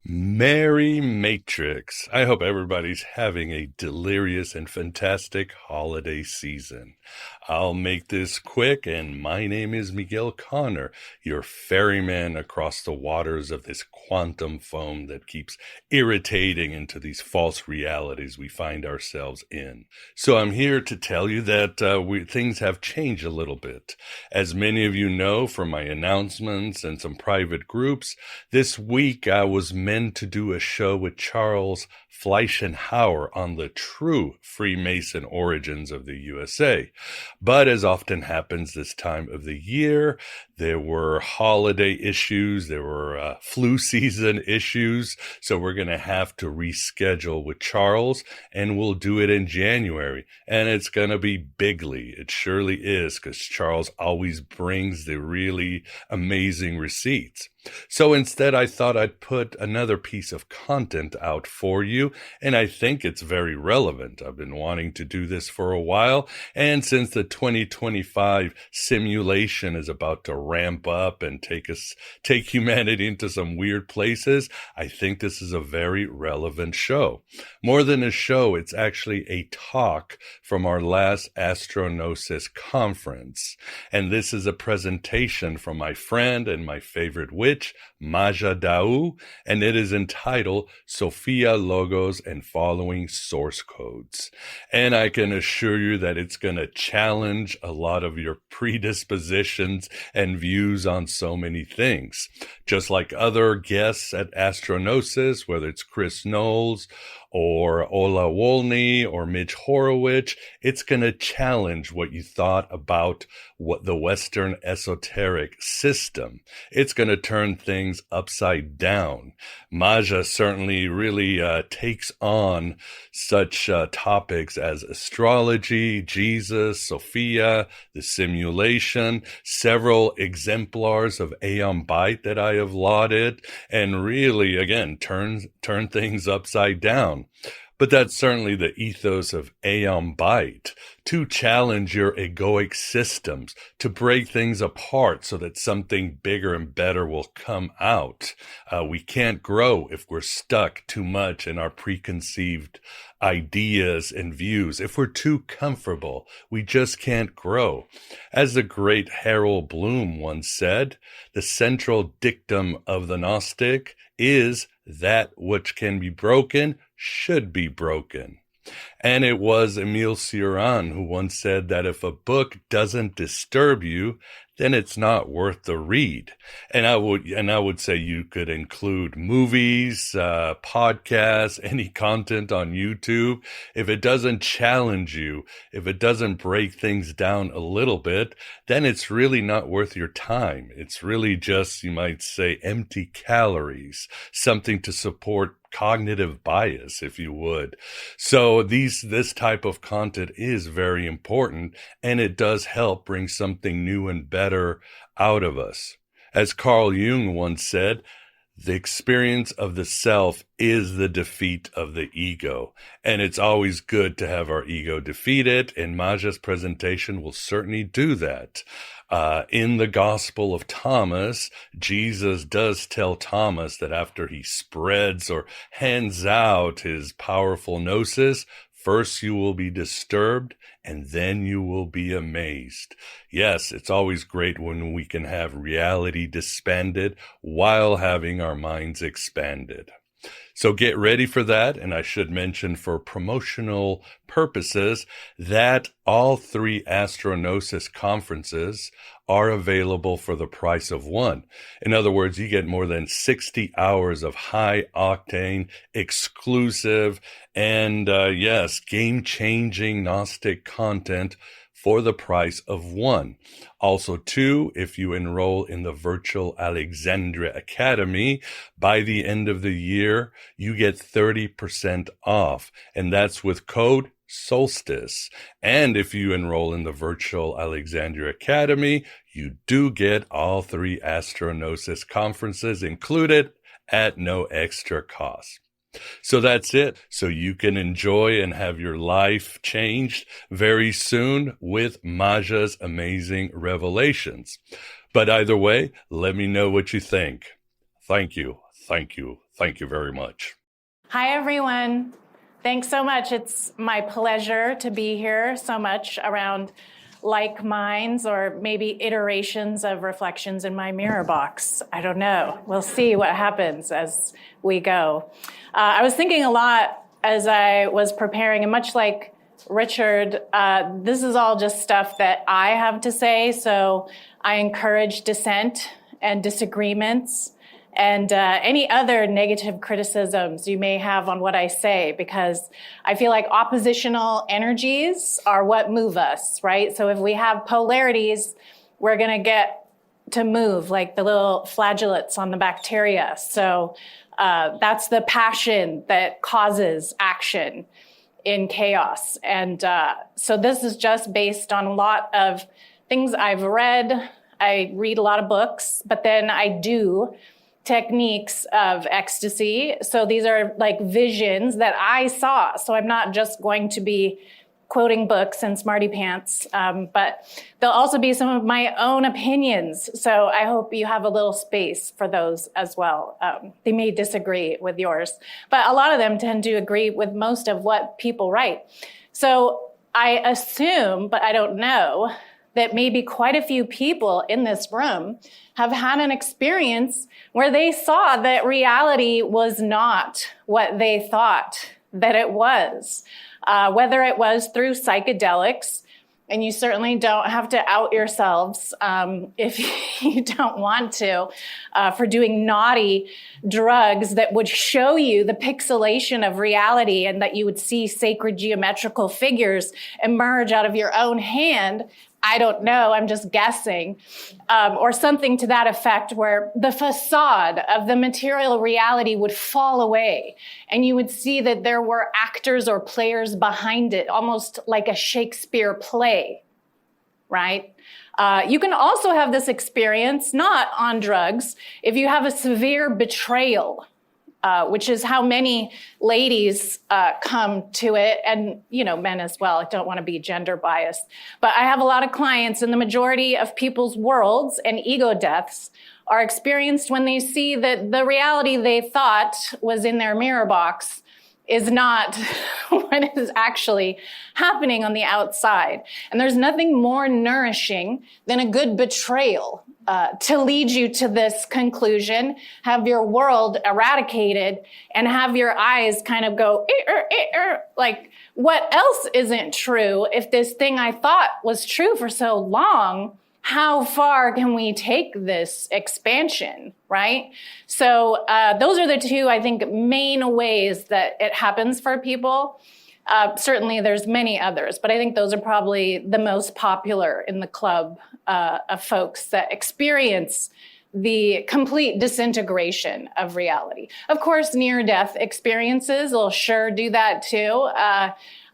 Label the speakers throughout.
Speaker 1: Merry Matrix. I hope everybody's having a delirious and fantastic holiday season. I'll make this quick, and my name is Miguel Connor, your ferryman across the waters of this quantum foam that keeps irritating into these false realities we find ourselves in. So I'm here to tell you that things have changed a little bit. As many of you know from my announcements and some private groups, this week I was meant to do a show with Charles Fleishenhauer on the true Freemason origins of the USA. But as often happens this time of the year, there were holiday issues, there were flu season issues, so we're going to have to reschedule with Charles, and we'll do it in January. And it's going to be bigly. It surely is, because Charles always brings the really amazing receipts. So instead, I thought I'd put another piece of content out for you, and I think it's very relevant. I've been wanting to do this for a while, and since the 2025 simulation is about to ramp up and take humanity into some weird places, I think this is a very relevant show. More than a show, it's actually a talk from our last Astro Gnosis conference, and this is a presentation from my friend and my favorite witch, Maja D'Aoust, and it is entitled Sophia Logos and Following Source Codes. And I can assure you that it's going to challenge a lot of your predispositions and views on so many things. Just like other guests at Astro Gnosis, whether it's Chris Knowles or Ola Wolny or Mitch Horowitz, it's going to challenge what you thought about what the Western esoteric system. It's going to turn things upside down. Maja certainly really takes on such topics as astrology, Jesus, Sophia, the simulation, several exemplars of Aeon Byte that I have lauded, and really, again, turn things upside down. But that's certainly the ethos of Aeon Byte, to challenge your egoic systems, to break things apart so that something bigger and better will come out. We can't grow if we're stuck too much in our preconceived ideas and views. If we're too comfortable, we just can't grow. As the great Harold Bloom once said, the central dictum of the Gnostic is that which can be broken should be broken. And it was Emile Cioran who once said that if a book doesn't disturb you, then it's not worth the read. And I would say you could include movies, podcasts, any content on YouTube. If it doesn't challenge you, if it doesn't break things down a little bit, then it's really not worth your time. It's really just, you might say, empty calories, something to support cognitive bias, if you would. So this type of content is very important, and it does help bring something new and better out of us. As Carl Jung once said, the experience of the self is the defeat of the ego. And it's always good to have our ego defeated, and Maja's presentation will certainly do that. In the Gospel of Thomas, Jesus does tell Thomas that after he spreads or hands out his powerful gnosis, first you will be disturbed, and then you will be amazed. Yes, it's always great when we can have reality disbanded while having our minds expanded. So get ready for that, and I should mention for promotional purposes that all 3 Astro Gnosis conferences are available for the price of one. In other words, you get more than 60 hours of high-octane, exclusive, and yes, game-changing Gnostic content for the price of one. Also, two, if you enroll in the virtual Alexandria Academy, by the end of the year, you get 30% off, and that's with code Solstice. And if you enroll in the virtual Alexandria Academy, you do get all 3 Astro Gnosis conferences included at no extra cost. So that's it. So you can enjoy and have your life changed very soon with Maja's amazing revelations. But either way, let me know what you think. Thank you. Thank you. Thank you very much.
Speaker 2: Hi, everyone. Thanks so much. It's my pleasure to be here so much around like minds, or maybe iterations of reflections in my mirror box. I don't know. We'll see what happens as we go. I was thinking a lot as I was preparing, and much like Richard, this is all just stuff that I have to say, so I encourage dissent and disagreements and any other negative criticisms you may have on what I say, because I feel like oppositional energies are what move us, right? So if we have polarities, we're going to get to move like the little flagellates on the bacteria. So that's the passion that causes action in chaos. And so this is just based on a lot of things I've read. I read a lot of books, but then I do techniques of ecstasy. So these are like visions that I saw. So I'm not just going to be quoting books and smarty pants, but there'll also be some of my own opinions. So I hope you have a little space for those as well. They may disagree with yours, but a lot of them tend to agree with most of what people write. So I assume, but I don't know, that maybe quite a few people in this room have had an experience where they saw that reality was not what they thought that it was, whether it was through psychedelics, and you certainly don't have to out yourselves if you don't want to, for doing naughty drugs that would show you the pixelation of reality, and that you would see sacred geometrical figures emerge out of your own hand. I don't know, I'm just guessing, or something to that effect, where the facade of the material reality would fall away, and you would see that there were actors or players behind it, almost like a Shakespeare play, right? You can also have this experience, not on drugs, if you have a severe betrayal, which is how many ladies come to it, and men as well. I don't want to be gender biased, but I have a lot of clients, and the majority of people's worlds and ego deaths are experienced when they see that the reality they thought was in their mirror box is not what is actually happening on the outside. And there's nothing more nourishing than a good betrayal to lead you to this conclusion, have your world eradicated, and have your eyes kind of go, like, what else isn't true? If this thing I thought was true for so long, how far can we take this expansion, right? So those are the two, I think, main ways that it happens for people. Certainly there's many others, but I think those are probably the most popular in the club of folks that experience the complete disintegration of reality. Of course, near-death experiences will sure do that too.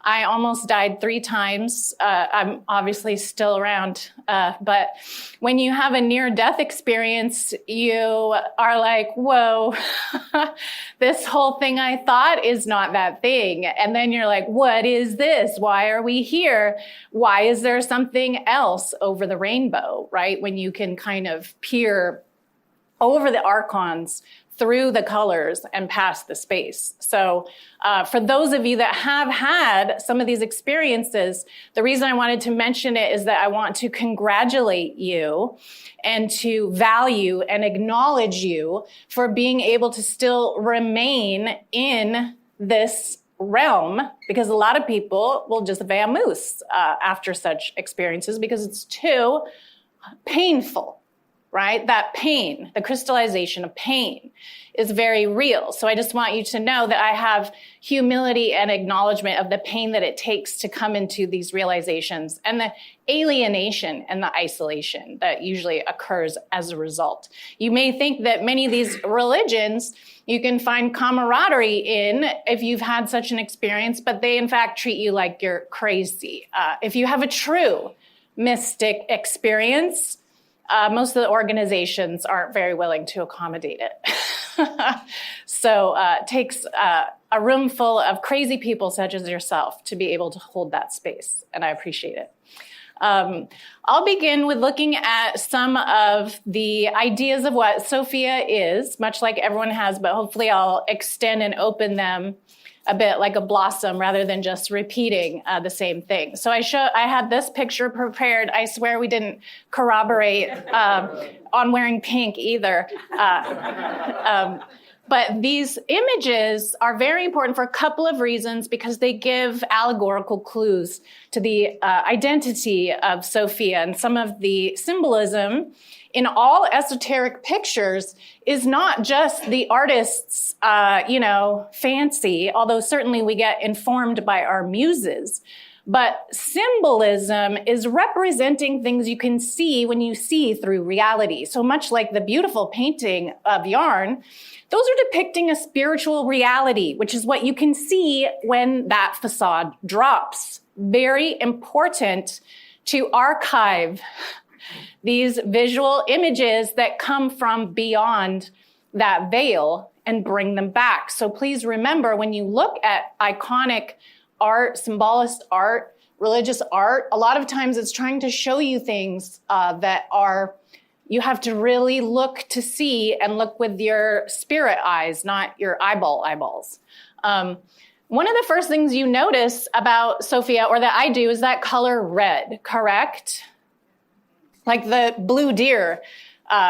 Speaker 2: I almost died 3 times. I'm obviously still around. But when you have a near-death experience, you are like, whoa, this whole thing I thought is not that thing. And then you're like, what is this? Why are we here? Why is there something else over the rainbow, right? When you can kind of peer over the archons through the colors and past the space. So for those of you that have had some of these experiences, the reason I wanted to mention it is that I want to congratulate you and to value and acknowledge you for being able to still remain in this realm, because a lot of people will just vamoose after such experiences because it's too painful. right? That pain, the crystallization of pain is very real. So I just want you to know that I have humility and acknowledgement of the pain that it takes to come into these realizations and the alienation and the isolation that usually occurs as a result. You may think that many of these religions you can find camaraderie in if you've had such an experience, but they in fact treat you like you're crazy. If you have a true mystic experience, most of the organizations aren't very willing to accommodate it. So it takes a room full of crazy people such as yourself to be able to hold that space, and I appreciate it. I'll begin with looking at some of the ideas of what Sophia is, much like everyone has, but hopefully I'll extend and open them a bit like a blossom rather than just repeating the same thing. So I had this picture prepared. I swear we didn't corroborate on wearing pink either. But these images are very important for a couple of reasons because they give allegorical clues to the identity of Sophia, and some of the symbolism in all esoteric pictures is not just the artist's, fancy, although certainly we get informed by our muses. But symbolism is representing things you can see when you see through reality. So much like the beautiful painting of yarn, those are depicting a spiritual reality, which is what you can see when that facade drops. Very important to archive these visual images that come from beyond that veil and bring them back. So please remember, when you look at iconic art, symbolist art, religious art, a lot of times it's trying to show you things that are, you have to really look to see and look with your spirit eyes, not your eyeballs. One of the first things you notice about Sophia, or that I do, is that color red, correct? Like the blue deer,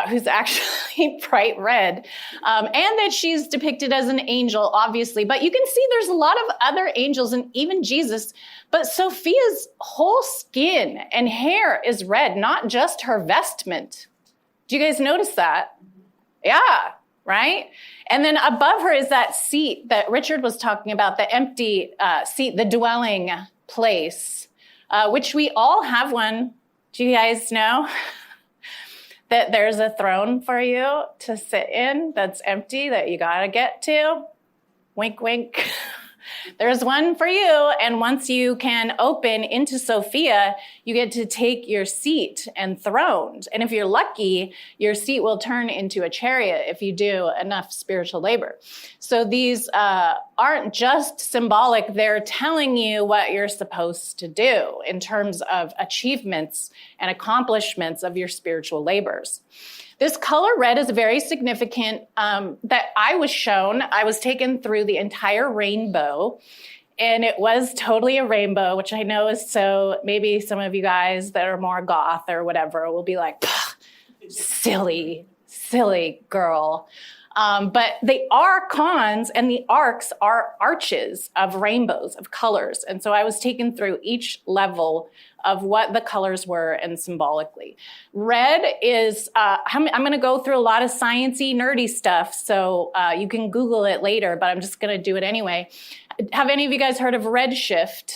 Speaker 2: who's actually bright red. And that she's depicted as an angel, obviously. But you can see there's a lot of other angels and even Jesus. But Sophia's whole skin and hair is red, not just her vestment. Do you guys notice that? Yeah, right? And then above her is that seat that Richard was talking about, the empty seat, the dwelling place, which we all have one. Do you guys know that there's a throne for you to sit in that's empty that you gotta get to? Wink, wink. There's one for you. And once you can open into Sophia, you get to take your seat enthroned. And if you're lucky, your seat will turn into a chariot if you do enough spiritual labor. So these aren't just symbolic. They're telling you what you're supposed to do in terms of achievements and accomplishments of your spiritual labors. This color red is very significant that I was shown. I was taken through the entire rainbow, and it was totally a rainbow, which I know is so, maybe some of you guys that are more goth or whatever will be like, silly girl. But the archons and the arcs are arches of rainbows, of colors. And so I was taken through each level of what the colors were and symbolically. Red is, I'm going to go through a lot of sciencey, nerdy stuff, so you can Google it later, but I'm just going to do it anyway. Have any of you guys heard of redshift?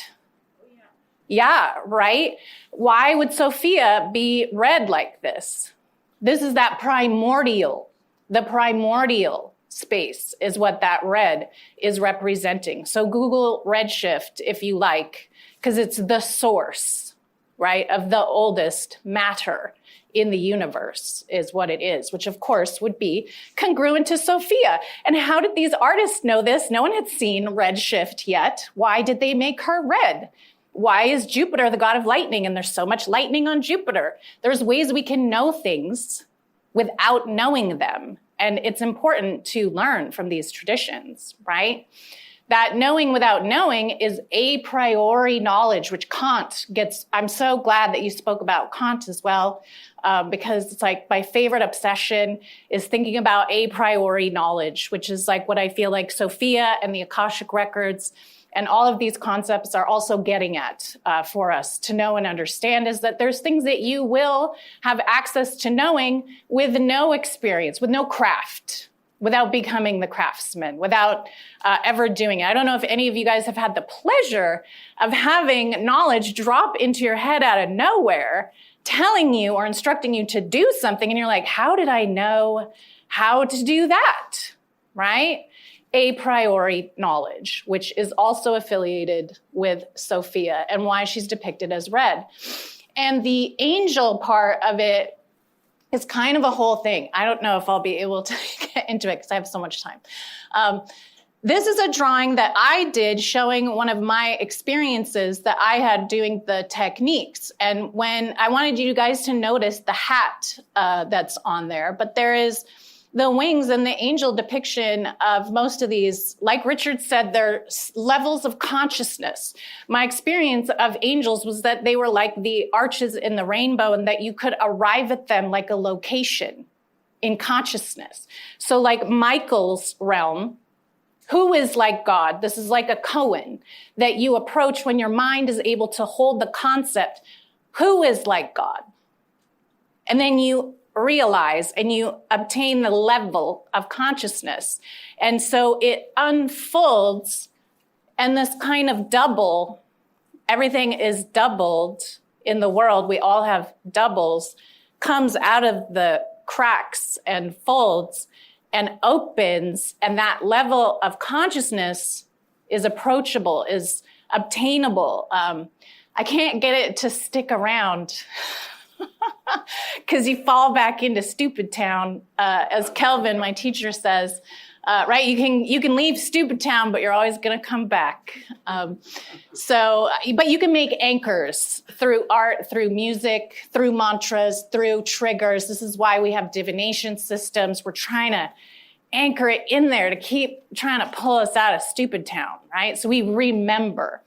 Speaker 2: Yeah, right? Why would Sophia be red like this? This is that primordial. The primordial space is what that red is representing. So Google redshift if you like, because it's the source, right, of the oldest matter in the universe is what it is, which of course would be congruent to Sophia. And how did these artists know this? No one had seen redshift yet. Why did they make her red? Why is Jupiter the god of lightning and there's so much lightning on Jupiter? There's ways we can know things without knowing them. And it's important to learn from these traditions, right? That knowing without knowing is a priori knowledge, which Kant gets. I'm so glad that you spoke about Kant as well, because it's like my favorite obsession is thinking about a priori knowledge, which is like what I feel like Sophia and the Akashic records and all of these concepts are also getting at for us to know and understand, is that there's things that you will have access to knowing with no experience, with no craft, without becoming the craftsman, without ever doing it. I don't know if any of you guys have had the pleasure of having knowledge drop into your head out of nowhere, telling you or instructing you to do something, and you're like, how did I know how to do that, right? A priori knowledge, which is also affiliated with Sophia and why she's depicted as red. And the angel part of it is kind of a whole thing. I don't know if I'll be able to get into it because I have so much time. This is a drawing that I did showing one of my experiences that I had doing the techniques. And when I wanted you guys to notice the hat that's on there, but there is the wings and the angel depiction of most of these, like Richard said, they're levels of consciousness. My experience of angels was that they were like the arches in the rainbow and that you could arrive at them like a location in consciousness. So like Michael's realm, who is like God? This is like a koan that you approach when your mind is able to hold the concept, who is like God? And then you realize and you obtain the level of consciousness. And so it unfolds, and this kind of double, everything is doubled in the world. We all have doubles, comes out of the cracks and folds and opens, and that level of consciousness is approachable, is obtainable. I can't get it to stick around because you fall back into stupid town, as Kelvin, my teacher, says. Right? You can leave stupid town, but you're always going to come back. But you can make anchors through art, through music, through mantras, through triggers. This is why we have divination systems. We're trying to anchor it in there to keep trying to pull us out of stupid town, right? So we remember,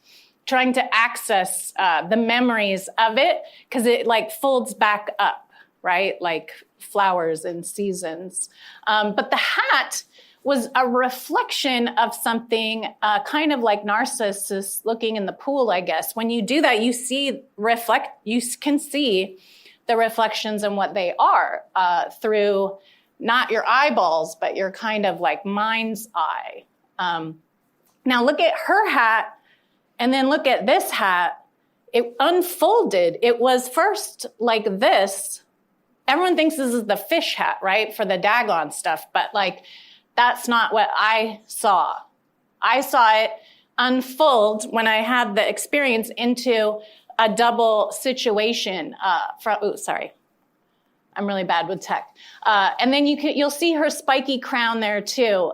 Speaker 2: trying to access the memories of it, because it like folds back up, right? Like flowers in seasons. But the hat was a reflection of something kind of like Narcissus looking in the pool, I guess. When you do that, you can see the reflections and what they are through not your eyeballs, but your kind of like mind's eye. Now look at her hat, and then look at this hat. It unfolded. It was first like this. Everyone thinks this is the fish hat, right? For the Dagon stuff, but like, that's not what I saw. I saw it unfold when I had the experience into a double situation. Sorry. I'm really bad with tech. And then you'll see her spiky crown there too,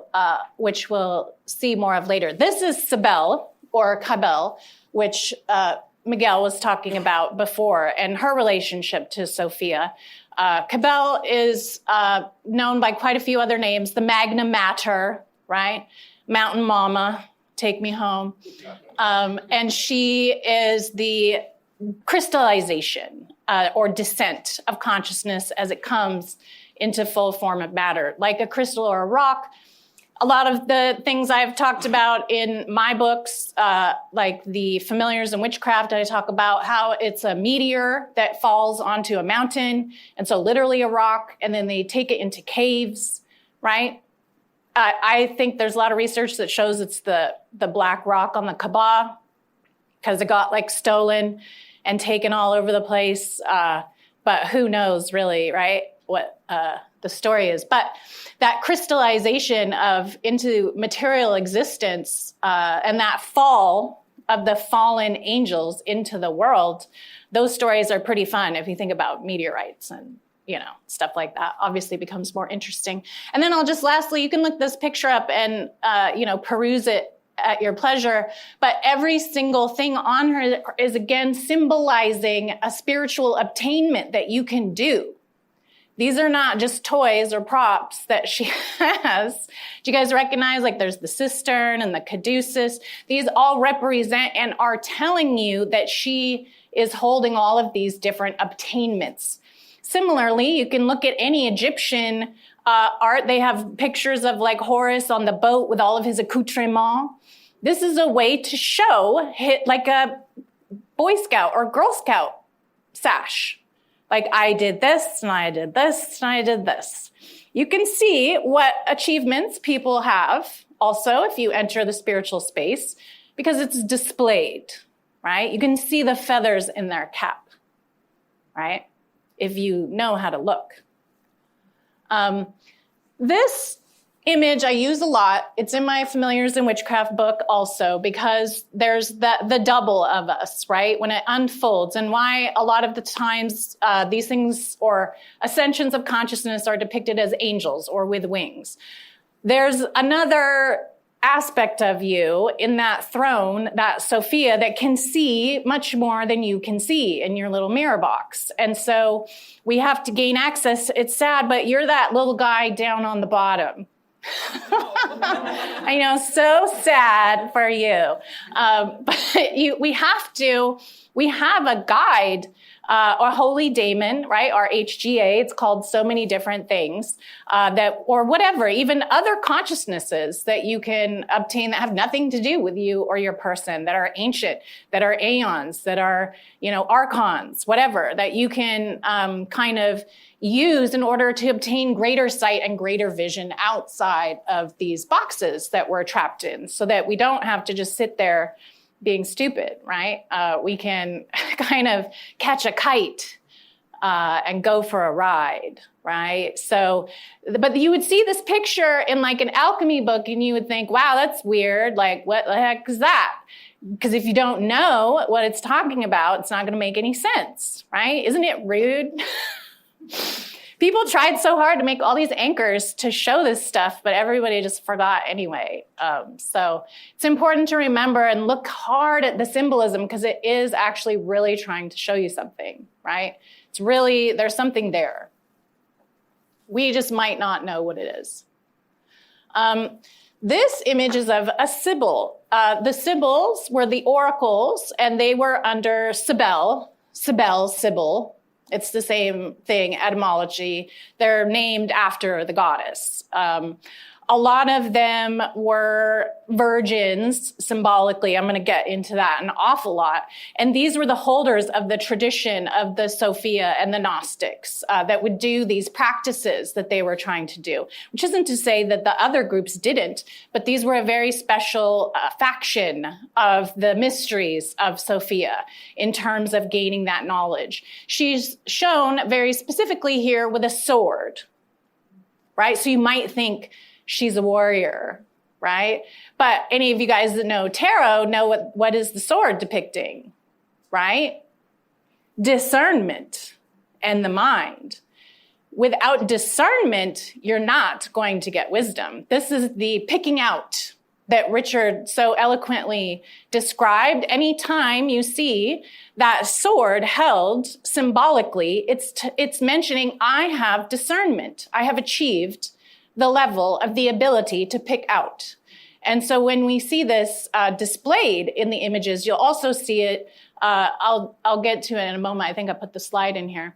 Speaker 2: which we'll see more of later. This is Cybele, or Cabell, which Miguel was talking about before, and her relationship to Sophia. Cabell is known by quite a few other names. The Magna Mater, right? Mountain Mama, take me home. And she is the crystallization or descent of consciousness as it comes into full form of matter, like a crystal or a rock. A lot of the things I've talked about in my books, like the Familiars and Witchcraft, I talk about how it's a meteor that falls onto a mountain, and so literally a rock, and then they take it into caves, right? I think there's a lot of research that shows it's the black rock on the Kaaba, because it got like stolen and taken all over the place, but who knows really, right, what the story is. But that crystallization into material existence and that fall of the fallen angels into the world, those stories are pretty fun if you think about meteorites and stuff like that. Obviously becomes more interesting. And then I'll just lastly, you can look this picture up and peruse it at your pleasure, but every single thing on her is again symbolizing a spiritual obtainment that you can do. These are not just toys or props that she has. Do you guys recognize, like, there's the cistern and the caduceus? These all represent and are telling you that she is holding all of these different obtainments. Similarly, you can look at any Egyptian art. They have pictures of, like, Horus on the boat with all of his accoutrements. This is a way to show, like a Boy Scout or Girl Scout sash. Like, I did this, and I did this, and I did this. You can see what achievements people have also if you enter the spiritual space, because it's displayed, right? You can see the feathers in their cap, right? If you know how to look. This image I use a lot. It's in my Familiars in Witchcraft book also, because there's the double of us, right? When it unfolds, and why a lot of the times these things or ascensions of consciousness are depicted as angels or with wings. There's another aspect of you in that throne, that Sophia, that can see much more than you can see in your little mirror box. And so we have to gain access. It's sad, but you're that little guy down on the bottom. I know, so sad for you. But we have a guide, or holy daemon, right? Our HGA, it's called so many different things, or whatever, even other consciousnesses that you can obtain that have nothing to do with you or your person, that are ancient, that are aeons, that are, archons, whatever, that you can kind of use in order to obtain greater sight and greater vision outside of these boxes that we're trapped in, so that we don't have to just sit there being stupid, right? We can kind of catch a kite and go for a ride, right? So, but you would see this picture in, like, an alchemy book, and you would think, wow, that's weird. Like, what the heck is that? Because if you don't know what it's talking about, it's not going to make any sense, right? Isn't it rude? People tried so hard to make all these anchors to show this stuff, but everybody just forgot anyway. So it's important to remember and look hard at the symbolism, because it is actually really trying to show you something, right? It's really, there's something there. We just might not know what it is. This image is of a sibyl. The sibyls were the oracles, and they were under Sibyl. It's the same thing, etymology. They're named after the goddess. A lot of them were virgins, symbolically. I'm going to get into that an awful lot. And these were the holders of the tradition of the Sophia and the Gnostics that would do these practices that they were trying to do, which isn't to say that the other groups didn't, but these were a very special faction of the mysteries of Sophia in terms of gaining that knowledge. She's shown very specifically here with a sword, right? So you might think she's a warrior, right? But any of you guys that know tarot know what is the sword depicting, right? Discernment and the mind. Without discernment, you're not going to get wisdom. This is the picking out that Richard so eloquently described. Anytime you see that sword held symbolically, it's mentioning, I have discernment. I have achieved the level of the ability to pick out. And so when we see this displayed in the images, you'll also see it, I'll get to it in a moment. I think I put the slide in here.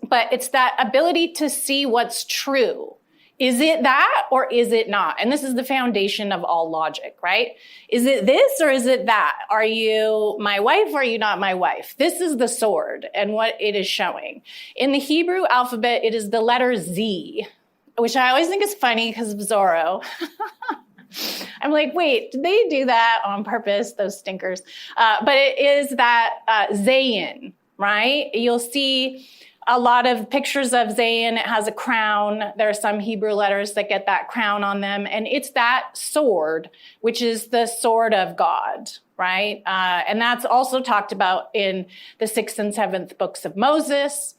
Speaker 2: But it's that ability to see what's true. Is it that or is it not? And this is the foundation of all logic, right? Is it this or is it that? Are you my wife or are you not my wife? This is the sword and what it is showing. In the Hebrew alphabet, it is the letter Z, which I always think is funny because of Zorro. I'm like, wait, did they do that on purpose, those stinkers? But it is that Zayin, right? You'll see a lot of pictures of Zayin. It has a crown. There are some Hebrew letters that get that crown on them. And it's that sword, which is the sword of God, right? And that's also talked about in the 6th and 7th books of Moses.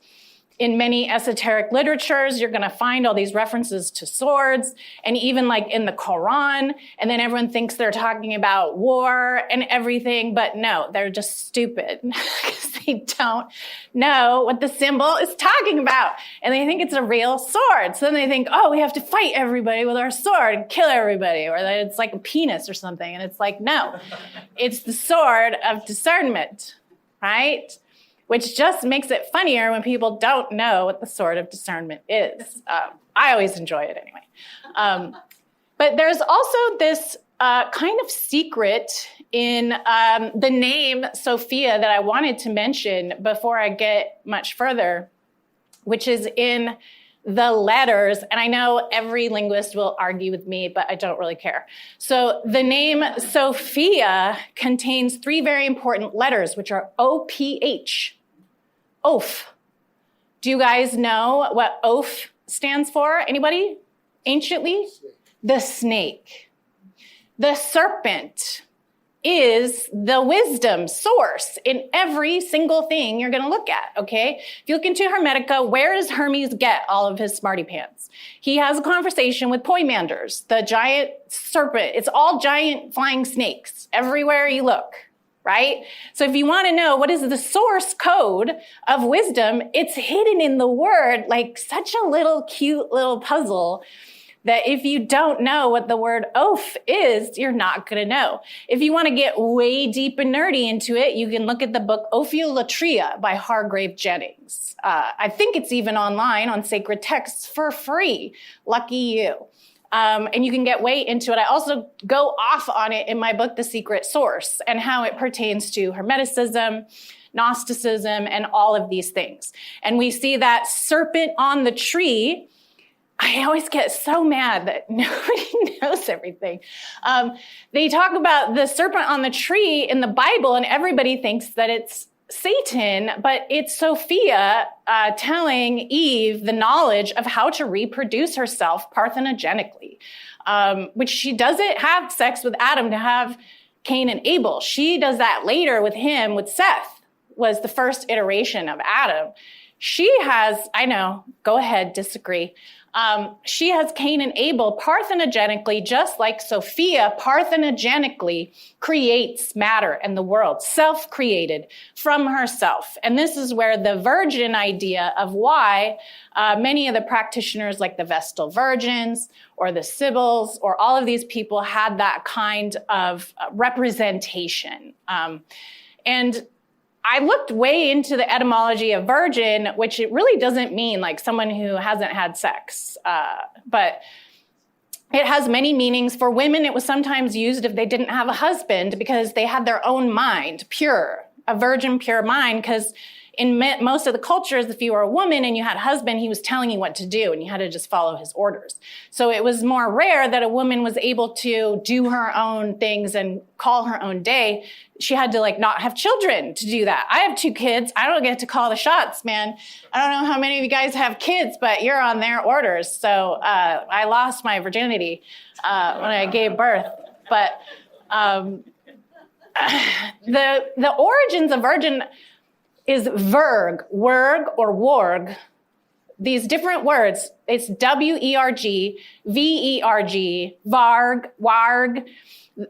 Speaker 2: In many esoteric literatures, you're going to find all these references to swords, and even like in the Quran, and then everyone thinks they're talking about war and everything, but no, they're just stupid because they don't know what the symbol is talking about, and they think it's a real sword. So then they think, oh, we have to fight everybody with our sword and kill everybody, or that it's like a penis or something, and it's like, no, it's the sword of discernment, right? Which just makes it funnier when people don't know what the sword of discernment is. I always enjoy it anyway. But there's also this kind of secret in the name Sophia that I wanted to mention before I get much further, which is in the letters. And I know every linguist will argue with me, but I don't really care. So the name Sophia contains 3 very important letters, which are OPH. Oaf. Do you guys know what oaf stands for? Anybody? Anciently? The snake. The serpent is the wisdom source in every single thing you're going to look at, okay? If you look into Hermetica, where does Hermes get all of his smarty pants? He has a conversation with Poimanders, the giant serpent. It's all giant flying snakes everywhere you look. Right? So if you want to know what is the source code of wisdom, it's hidden in the word, like such a little cute little puzzle that if you don't know what the word oaf is, you're not going to know. If you want to get way deep and nerdy into it, you can look at the book Ophiolatria by Hargrave Jennings. I think it's even online on Sacred Texts for free. Lucky you. And you can get way into it. I also go off on it in my book, The Secret Source, and how it pertains to Hermeticism, Gnosticism, and all of these things. And we see that serpent on the tree. I always get so mad that nobody knows everything. They talk about the serpent on the tree in the Bible, and everybody thinks that it's Satan, but it's Sophia telling Eve the knowledge of how to reproduce herself parthenogenically, which she doesn't have sex with Adam to have Cain and Abel. She does that later with him, with Seth, was the first iteration of Adam. She has, I know, go ahead, disagree. She has Cain and Abel parthenogenically, just like Sophia parthenogenically creates matter and the world, self-created from herself. And this is where the virgin idea of why many of the practitioners like the Vestal Virgins or the Sibyls or all of these people had that kind of representation. And I looked way into the etymology of virgin, which it really doesn't mean like someone who hasn't had sex, but it has many meanings. For women, it was sometimes used if they didn't have a husband because they had their own mind, pure, a virgin, pure mind, because in most of the cultures, if you were a woman and you had a husband, he was telling you what to do and you had to just follow his orders. So it was more rare that a woman was able to do her own things and call her own day. She had to like not have children to do that. I have 2 kids. I don't get to call the shots, man. I don't know how many of you guys have kids, but you're on their orders. So I lost my virginity when I gave birth. But the origins of virgin is verg, werg, or warg. These different words, it's W-E-R-G, V-E-R-G, varg, warg,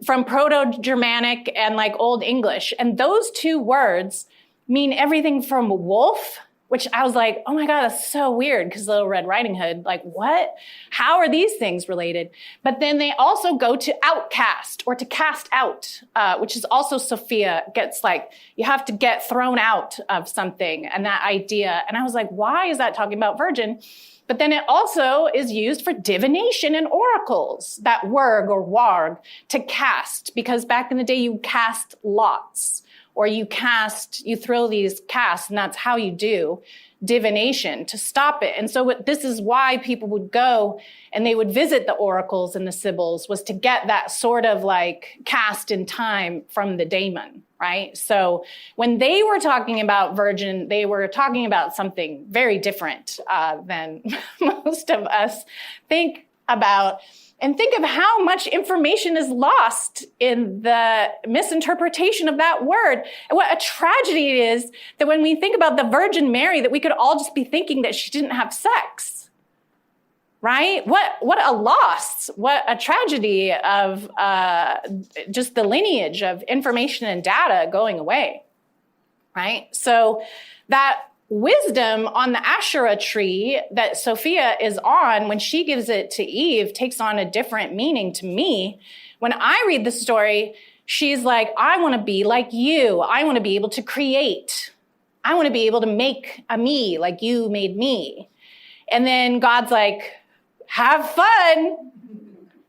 Speaker 2: from Proto-Germanic and like Old English. And those 2 words mean everything from wolf, which I was like, oh my God, that's so weird, because Little Red Riding Hood, like what? How are these things related? But then they also go to outcast or to cast out, which is also Sophia gets like, you have to get thrown out of something and that idea. And I was like, why is that talking about virgin? But then it also is used for divination and oracles, that werg or warg, to cast, because back in the day you cast lots. Or you throw these casts, and that's how you do divination to stop it. And so this is why people would go and they would visit the oracles and the sibyls, was to get that sort of like cast in time from the daemon, right? So when they were talking about virgin, they were talking about something very different than most of us think about. And think of how much information is lost in the misinterpretation of that word. And what a tragedy it is that when we think about the Virgin Mary, that we could all just be thinking that she didn't have sex, right? What a loss, what a tragedy of just the lineage of information and data going away, right? So that wisdom on the Asherah tree that Sophia is on, when she gives it to Eve, takes on a different meaning to me. When I read the story, she's like, I want to be like you. I want to be able to create. I want to be able to make a me like you made me. And then God's like, have fun.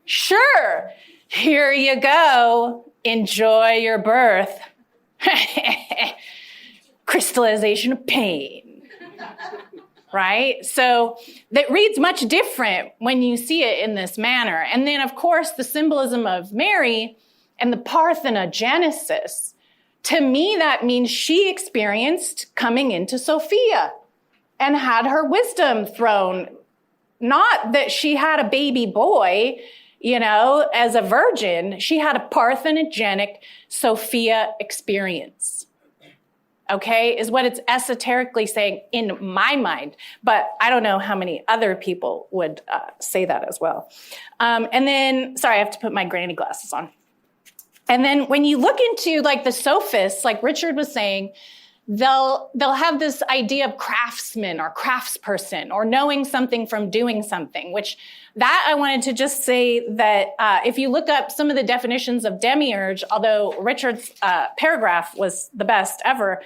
Speaker 2: Sure. Here you go. Enjoy your birth. Crystallization of pain, right? So that reads much different when you see it in this manner. And then, of course, the symbolism of Mary and the parthenogenesis, to me, that means she experienced coming into Sophia and had her wisdom thrown. Not that she had a baby boy, as a virgin. She had a parthenogenic Sophia experience. Okay, is what it's esoterically saying in my mind. But I don't know how many other people would say that as well. And then, sorry, I have to put my granny glasses on. And then when you look into like the sophists, like Richard was saying, they'll have this idea of craftsman or craftsperson or knowing something from doing something, which that I wanted to just say that if you look up some of the definitions of demiurge, although Richard's paragraph was the best ever,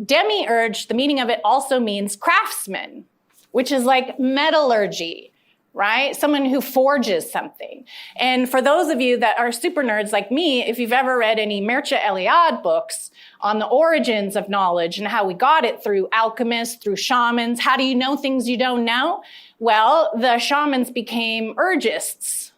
Speaker 2: demiurge, the meaning of it also means craftsman, which is like metallurgy, right? Someone who forges something. And for those of you that are super nerds like me, if you've ever read any Mircea Eliade books on the origins of knowledge and how we got it through alchemists, through shamans, how do you know things you don't know? Well, the shamans became urgists,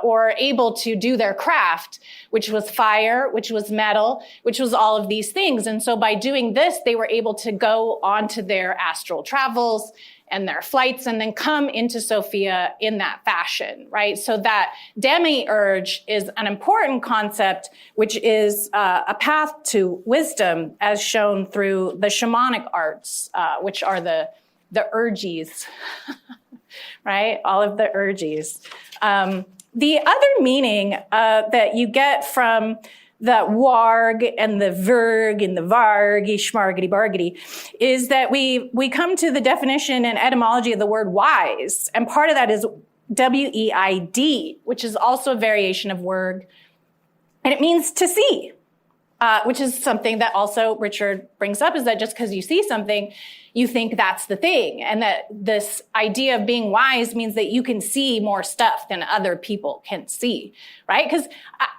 Speaker 2: or able to do their craft, which was fire, which was metal, which was all of these things. And so by doing this, they were able to go on to their astral travels and their flights and then come into Sophia in that fashion, right? So that demiurge is an important concept, which is a path to wisdom as shown through the shamanic arts, which are the urges, right? All of the urges. The other meaning that you get from the warg and the verg and the vargy, schmargity bargity, is that we come to the definition and etymology of the word wise. And part of that is W-E-I-D, which is also a variation of werg. And it means to see, which is something that also Richard brings up, is that just because you see something, you think that's the thing. And that this idea of being wise means that you can see more stuff than other people can see, right? Because,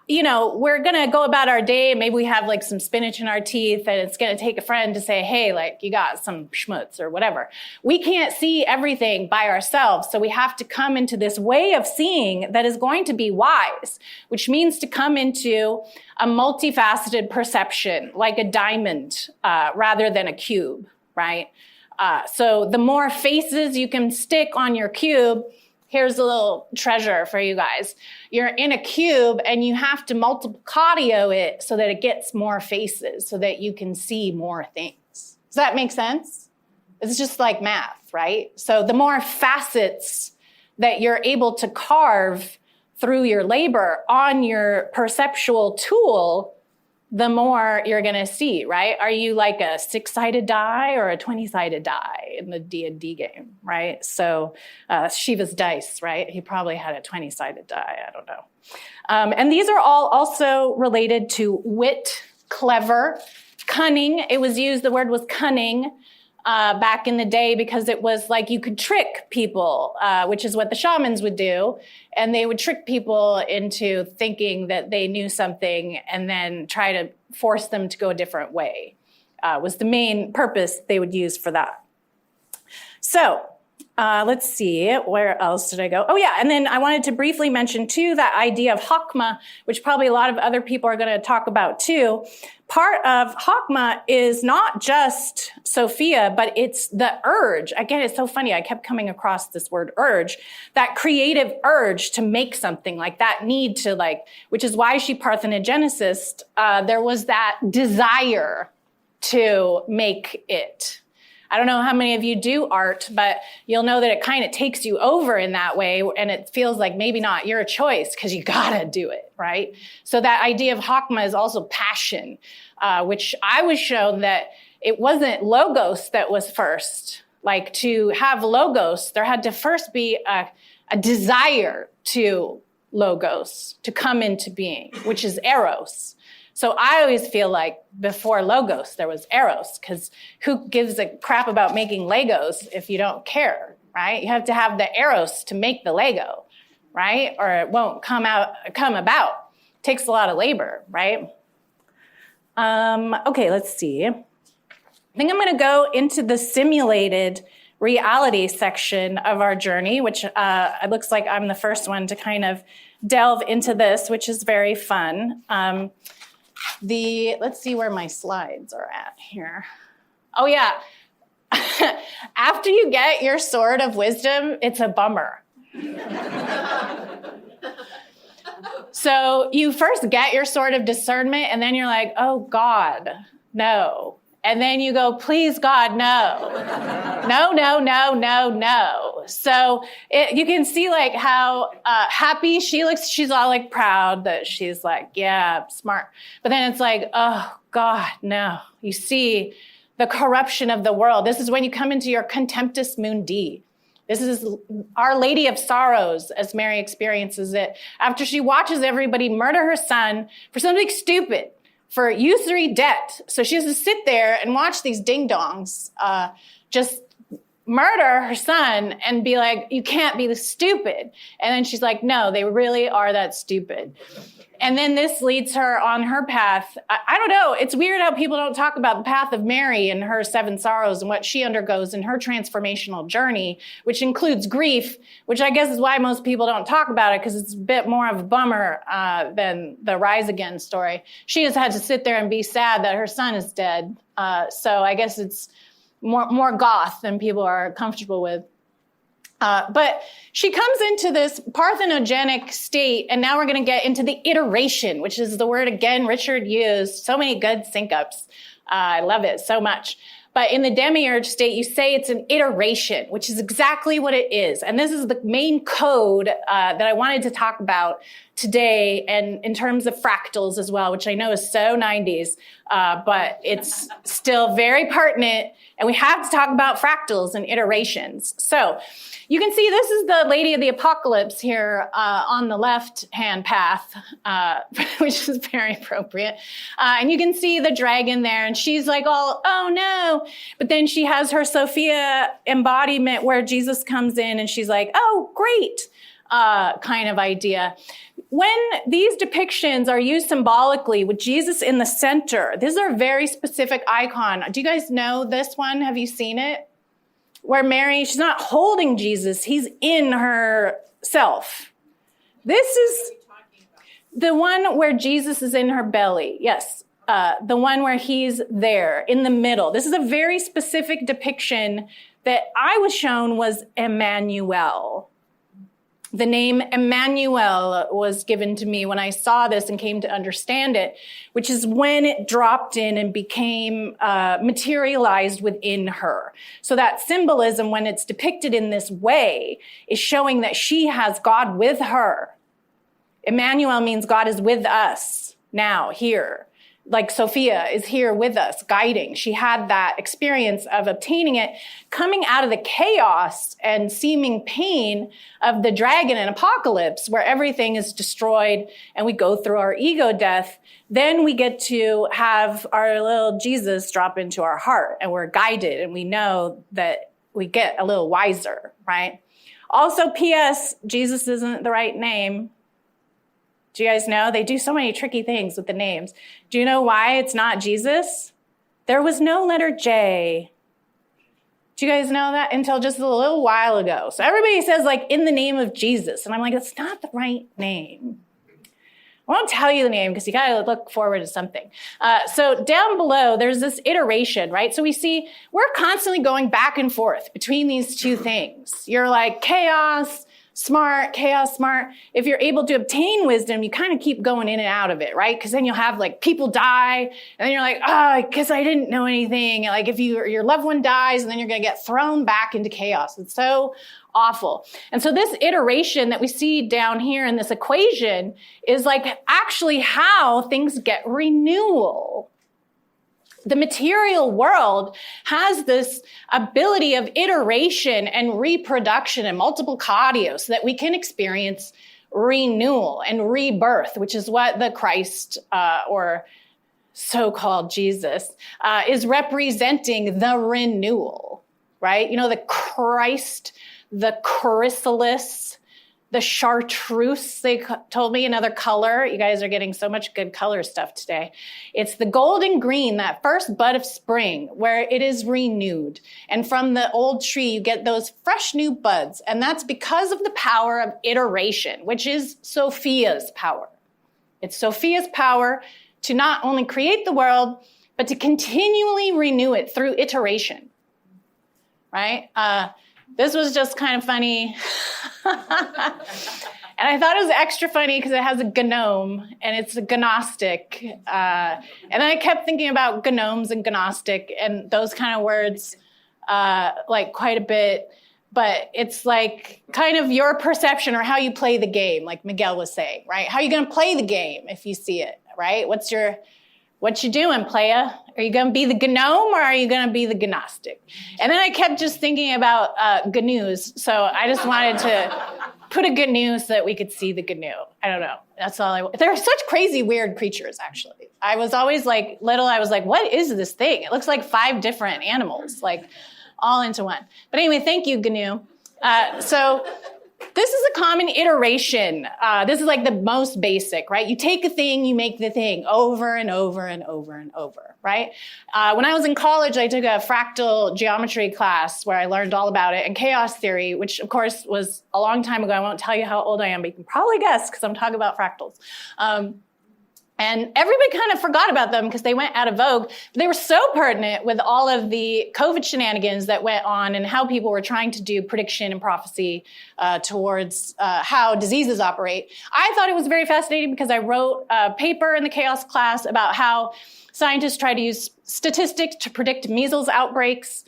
Speaker 2: we're going to go about our day. Maybe we have like some spinach in our teeth and it's going to take a friend to say, hey, like you got some schmutz or whatever. We can't see everything by ourselves. So we have to come into this way of seeing that is going to be wise, which means to come into a multifaceted perception, like a diamond, rather than a cube, right? So the more faces you can stick on your cube, here's a little treasure for you guys. You're in a cube and you have to multiplicatio it so that it gets more faces so that you can see more things. Does that make sense? It's just like math, right? So the more facets that you're able to carve through your labor on your perceptual tool, the more you're going to see, right? Are you like a 6-sided die or a 20-sided die in the D&D game, right? So Shiva's dice, right? He probably had a 20-sided die. I don't know. And these are all also related to wit, clever, cunning. It was used, the word was cunning back in the day because it was like you could trick people, which is what the shamans would do. And they would trick people into thinking that they knew something and then try to force them to go a different way, was the main purpose they would use for that. So Let's see, where else did I go? Oh yeah, and then I wanted to briefly mention too that idea of Chokmah, which probably a lot of other people are going to talk about too. Part of Chokmah is not just Sophia, but it's the urge. Again, it's so funny. I kept coming across this word urge, that creative urge to make something, like that need to which is why she parthenogenesis. There was that desire to make it. I don't know how many of you do art, but you'll know that it kind of takes you over in that way, and it feels like maybe not your choice because you gotta do it, right? So that idea of Chokmah is also passion, which I was shown that it wasn't logos that was first. Like to have logos, there had to first be a desire to logos, to come into being, which is eros. So I always feel like before logos, there was eros, because who gives a crap about making Legos if you don't care, right? You have to have the eros to make the Lego, right? Or it won't come about. It takes a lot of labor, right? Okay, let's see. I think I'm going to go into the simulated reality section of our journey, which it looks like I'm the first one to kind of delve into this, which is very fun. Let's see where my slides are at here. Oh yeah. After you get your sword of wisdom, it's a bummer. So you first get your sword of discernment, and then you're like, oh God, no. And then you go, please God, no. No, no, no, no, no. So you can see like how happy she looks. She's all like proud that she's like, yeah, smart. But then it's like, oh God, no. You see the corruption of the world. This is when you come into your contemptus mundi. This is Our Lady of Sorrows, as Mary experiences it, after she watches everybody murder her son for something stupid, for usury debt. So she has to sit there and watch these ding-dongs just murder her son and be like, you can't be this stupid. And then she's like, no, they really are that stupid. And then this leads her on her path. I don't know. It's weird how people don't talk about the path of Mary and her 7 sorrows and what she undergoes in her transformational journey, which includes grief, which I guess is why most people don't talk about it, because it's a bit more of a bummer than the Rise Again story. She has had to sit there and be sad that her son is dead. So I guess it's more goth than people are comfortable with. But she comes into this parthenogenic state, and now we're going to get into the iteration, which is the word, again, Richard used. So many good sync-ups. I love it so much. But in the demiurge state, you say it's an iteration, which is exactly what it is. And this is the main code that I wanted to talk about today, and in terms of fractals as well, which I know is so 90s, but it's still very pertinent. And we have to talk about fractals and iterations. So you can see this is the Lady of the Apocalypse here on the left-hand path, which is very appropriate. And you can see the dragon there, and she's like, oh no. But then she has her Sophia embodiment where Jesus comes in, and she's like, oh, great, kind of idea. When these depictions are used symbolically with Jesus in the center, this is a very specific icon. Do you guys know this one? Have you seen it? Where Mary, she's not holding Jesus, he's in herself. This is the one where Jesus is in her belly. Yes, the one where he's there in the middle. This is a very specific depiction that I was shown was Emmanuel. The name Emmanuel was given to me when I saw this and came to understand it, which is when it dropped in and became materialized within her. So that symbolism, when it's depicted in this way, is showing that she has God with her. Emmanuel means God is with us now, here. Like Sophia is here with us, guiding. She had that experience of obtaining it, coming out of the chaos and seeming pain of the dragon and apocalypse, where everything is destroyed and we go through our ego death. Then we get to have our little Jesus drop into our heart, and we're guided, and we know that we get a little wiser, right? Also, P.S., Jesus isn't the right name. Do you guys know? They do so many tricky things with the names. Do you know why it's not Jesus? There was no letter J. Do you guys know that? Until just a little while ago. So everybody says like in the name of Jesus. And I'm like, it's not the right name. I won't tell you the name because you got to look forward to something. So down below, there's this iteration, right? So we see we're constantly going back and forth between these two things. You're like chaos, smart. If you're able to obtain wisdom, you kind of keep going in and out of it, right? Because then you'll have like people die, and then you're like, I guess I didn't know anything. Like if your loved one dies, and then you're going to get thrown back into chaos. It's so awful. And so this iteration that we see down here in this equation is like actually how things get renewal. The material world has this ability of iteration and reproduction and multiplication so that we can experience renewal and rebirth, which is what the Christ or so-called Jesus is representing, the renewal, right? You know, the Christ, the chrysalis, the chartreuse, they told me another color. You guys are getting so much good color stuff today. It's the golden green, that first bud of spring, where it is renewed. And from the old tree, you get those fresh new buds. And that's because of the power of iteration, which is Sophia's power. It's Sophia's power to not only create the world, but to continually renew it through iteration, right? This was just kind of funny. And I thought it was extra funny because it has a gnome and it's a Gnostic. And then I kept thinking about gnomes and Gnostic and those kind of words like quite a bit. But it's like kind of your perception or how you play the game, like Miguel was saying, right? How are you going to play the game if you see it, right? What you doing, playa? Are you going to be the gnome or are you going to be the Gnostic? And then I kept just thinking about gnu's. So I just wanted to put a gnu so that we could see the gnu. I don't know. That's all they're such crazy, weird creatures, actually. I was always like, little, I was like, what is this thing? It looks like 5 different animals, like all into one. But anyway, thank you, gnu. So this is a common iteration. This is like the most basic, right? You take a thing, you make the thing over and over and over and over, right? When I was in college, I took a fractal geometry class where I learned all about it and chaos theory, which of course was a long time ago. I won't tell you how old I am, but you can probably guess because I'm talking about fractals. And everybody kind of forgot about them because they went out of vogue. They were so pertinent with all of the COVID shenanigans that went on and how people were trying to do prediction and prophecy towards how diseases operate. I thought it was very fascinating because I wrote a paper in the chaos class about how scientists try to use statistics to predict measles outbreaks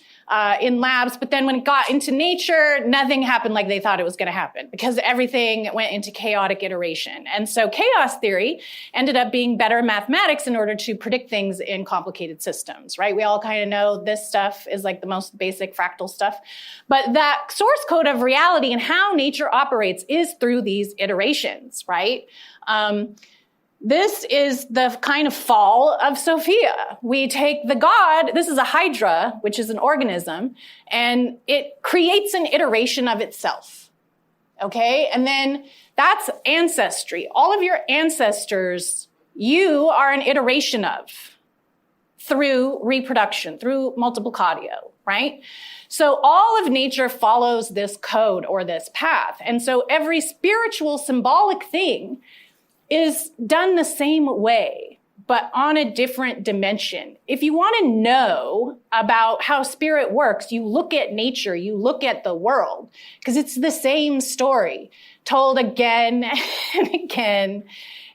Speaker 2: in labs, but then when it got into nature, nothing happened like they thought it was going to happen because everything went into chaotic iteration. And so chaos theory ended up being better mathematics in order to predict things in complicated systems, right? We all kind of know this stuff is like the most basic fractal stuff, but that source code of reality and how nature operates is through these iterations, right? This is the kind of fall of Sophia. We take the god, this is a hydra, which is an organism, and it creates an iteration of itself, okay? And then that's ancestry. All of your ancestors, you are an iteration of through reproduction, through multiplication, right? So all of nature follows this code or this path. And so every spiritual symbolic thing is done the same way, but on a different dimension. If you want to know about how spirit works, you look at nature, you look at the world, because it's the same story told again and again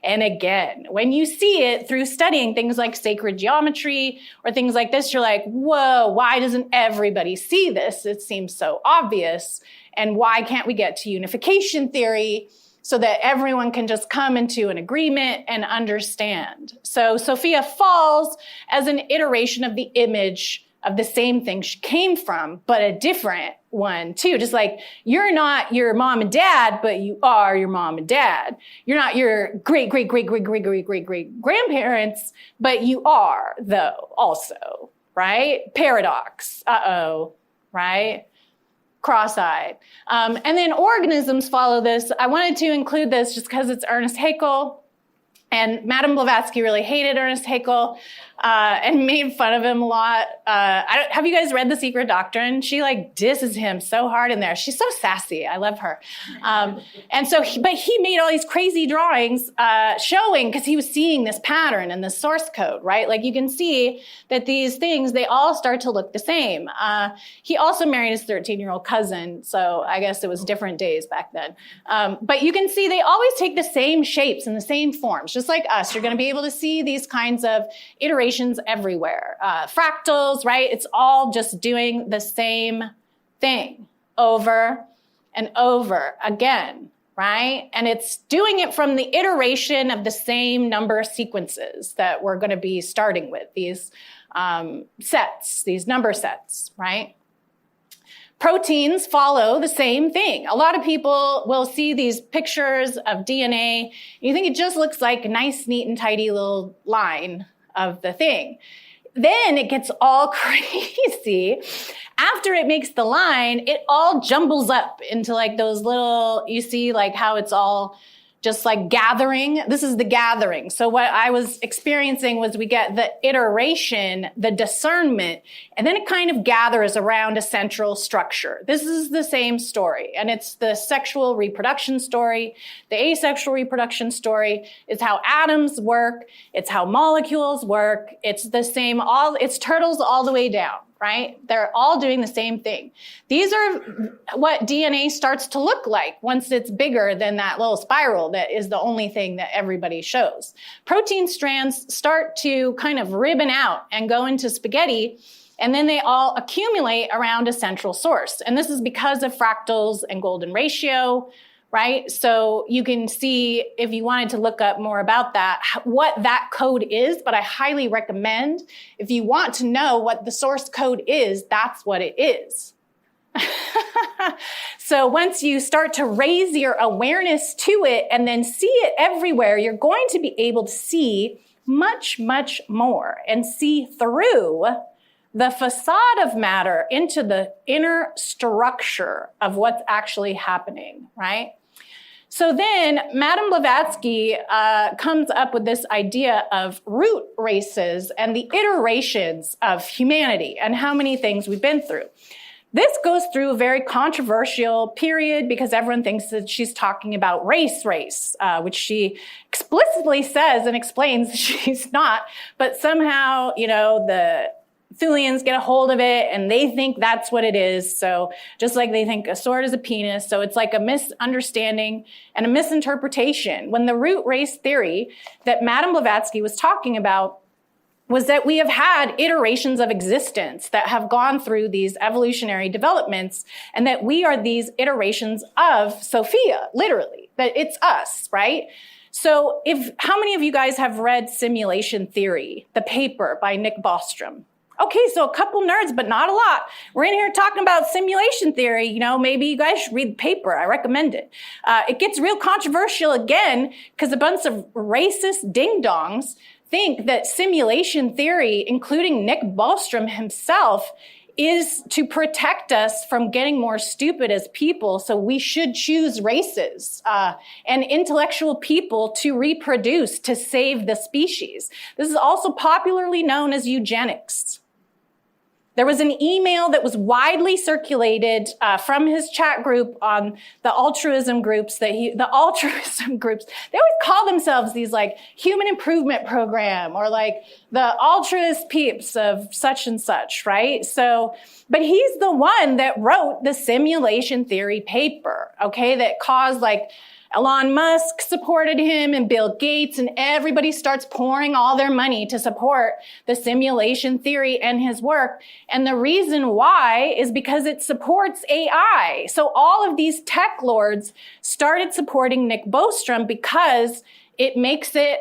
Speaker 2: and again. When you see it through studying things like sacred geometry or things like this, you're like, whoa, why doesn't everybody see this? It seems so obvious. And why can't we get to unification theory so that everyone can just come into an agreement and understand? So Sophia falls as an iteration of the image of the same thing she came from, but a different one too. Just like you're not your mom and dad, but you are your mom and dad. You're not your great grandparents, but you are though also, right? Paradox. Right? Cross-eyed. And then organisms follow this. I wanted to include this just because it's Ernest Haeckel. And Madame Blavatsky really hated Ernest Haeckel and made fun of him a lot. Have you guys read The Secret Doctrine? She like disses him so hard in there. She's so sassy. I love her. But he made all these crazy drawings showing, because he was seeing this pattern in the source code, right? Like you can see that these things, they all start to look the same. He also married his 13-year-old cousin, so I guess it was different days back then. But you can see they always take the same shapes and the same forms. Just like us, you're going to be able to see these kinds of iterations everywhere. Fractals, right? It's all just doing the same thing over and over again, right? And it's doing it from the iteration of the same number sequences that we're going to be starting with, these sets, these number sets, right? Proteins follow the same thing. A lot of people will see these pictures of DNA, and you think it just looks like a nice, neat, and tidy little line of the thing. Then it gets all crazy. After it makes the line, it all jumbles up into like those little, you see like how it's all just like gathering. This is the gathering. So what I was experiencing was we get the iteration, the discernment, and then it kind of gathers around a central structure. This is the same story. And it's the sexual reproduction story. The asexual reproduction story is how atoms work. It's how molecules work. It's the same, it's turtles all the way down. Right? They're all doing the same thing. These are what DNA starts to look like once it's bigger than that little spiral that is the only thing that everybody shows. Protein strands start to kind of ribbon out and go into spaghetti, and then they all accumulate around a central source. And this is because of fractals and golden ratio, right? So you can see, if you wanted to look up more about that, what that code is, but I highly recommend, if you want to know what the source code is, that's what it is. So once you start to raise your awareness to it and then see it everywhere, you're going to be able to see much, much more and see through the facade of matter into the inner structure of what's actually happening, right? So then Madame Blavatsky comes up with this idea of root races and the iterations of humanity and how many things we've been through. This goes through a very controversial period because everyone thinks that she's talking about race, which she explicitly says and explains she's not, but somehow, the Thulians get a hold of it and they think that's what it is. So just like they think a sword is a penis. So it's like a misunderstanding and a misinterpretation. When the root race theory that Madame Blavatsky was talking about was that we have had iterations of existence that have gone through these evolutionary developments, and that we are these iterations of Sophia, literally, that it's us, right? So how many of you guys have read Simulation Theory, the paper by Nick Bostrom? Okay, so a couple nerds, but not a lot. We're in here talking about simulation theory. Maybe you guys should read the paper. I recommend it. It gets real controversial again because a bunch of racist ding-dongs think that simulation theory, including Nick Bostrom himself, is to protect us from getting more stupid as people. So we should choose races and intellectual people to reproduce to save the species. This is also popularly known as eugenics. There was an email that was widely circulated from his chat group on the altruism groups they always call themselves these like human improvement program or like the altruist peeps of such and such, right? So, but he's the one that wrote the simulation theory paper, okay, that caused like Elon Musk supported him and Bill Gates, and everybody starts pouring all their money to support the simulation theory and his work. And the reason why is because it supports AI. So all of these tech lords started supporting Nick Bostrom because it makes it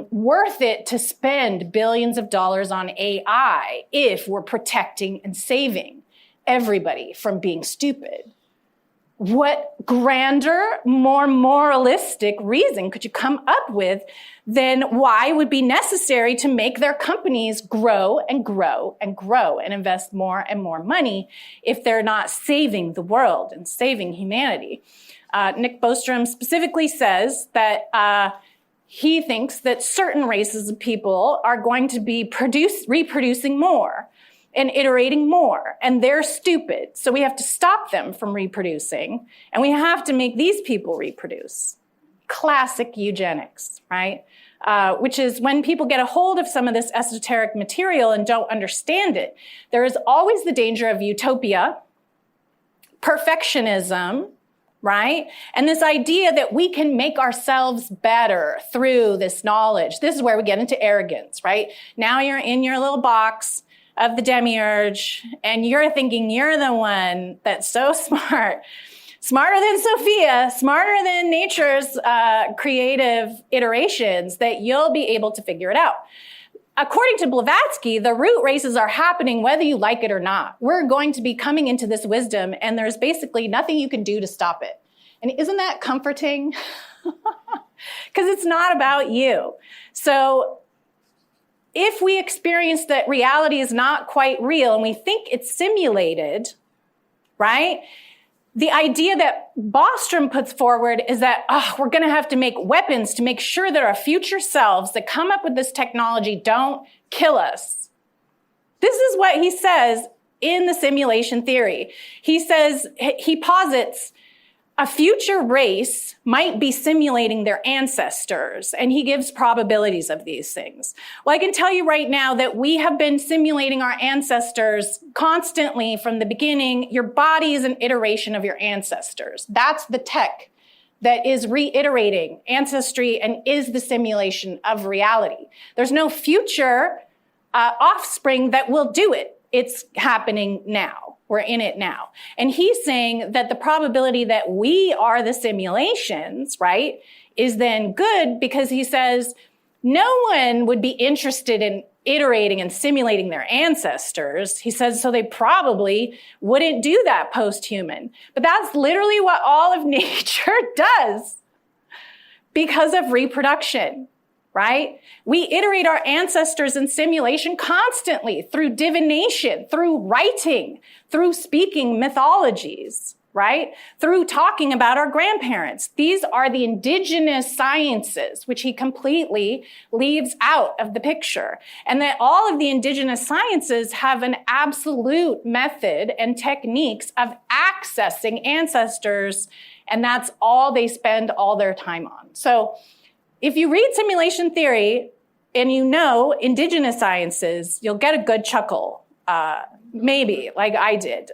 Speaker 2: worth it to spend billions of dollars on AI if we're protecting and saving everybody from being stupid. What grander, more moralistic reason could you come up with than why it would be necessary to make their companies grow and grow and grow and invest more and more money if they're not saving the world and saving humanity? Nick Bostrom specifically says that he thinks that certain races of people are going to be reproducing more and iterating more, and they're stupid. So we have to stop them from reproducing, and we have to make these people reproduce. Classic eugenics, right? Which is when people get a hold of some of this esoteric material and don't understand it, there is always the danger of utopia, perfectionism, right? And this idea that we can make ourselves better through this knowledge. This is where we get into arrogance, right? Now you're in your little box of the demiurge, and you're thinking you're the one that's so smart, smarter than Sophia, smarter than nature's creative iterations, that you'll be able to figure it out. According to Blavatsky, the root races are happening whether you like it or not. We're going to be coming into this wisdom, and there's basically nothing you can do to stop it. And isn't that comforting? Because it's not about you. So if we experience that reality is not quite real and we think it's simulated, right? The idea that Bostrom puts forward is that we're going to have to make weapons to make sure that our future selves that come up with this technology don't kill us. This is what he says in the simulation theory. He says, he posits a future race might be simulating their ancestors, and he gives probabilities of these things. Well, I can tell you right now that we have been simulating our ancestors constantly from the beginning. Your body is an iteration of your ancestors. That's the tech that is reiterating ancestry and is the simulation of reality. There's no future offspring that will do it. It's happening now. We're in it now. And he's saying that the probability that we are the simulations, right, is then good, because he says no one would be interested in iterating and simulating their ancestors. He says, so they probably wouldn't do that post-human. But that's literally what all of nature does because of reproduction. Right? We iterate our ancestors in simulation constantly through divination, through writing, through speaking mythologies, right? Through talking about our grandparents. These are the indigenous sciences, which he completely leaves out of the picture. And that all of the indigenous sciences have an absolute method and techniques of accessing ancestors, and that's all they spend all their time on. So if you read simulation theory and you know indigenous sciences, you'll get a good chuckle, maybe, like I did.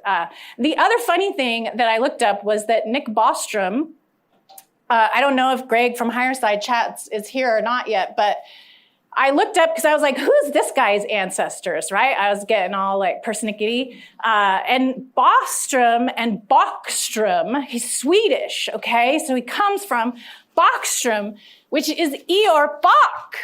Speaker 2: The other funny thing that I looked up was that Nick Bostrom, I don't know if Greg from Higher Side Chats is here or not yet, but I looked up because I was like, who's this guy's ancestors, right? I was getting all like persnickety. And Bostrom and Bockstrom, he's Swedish, okay? So he comes from Bockstrom, which is Eeyore Bach.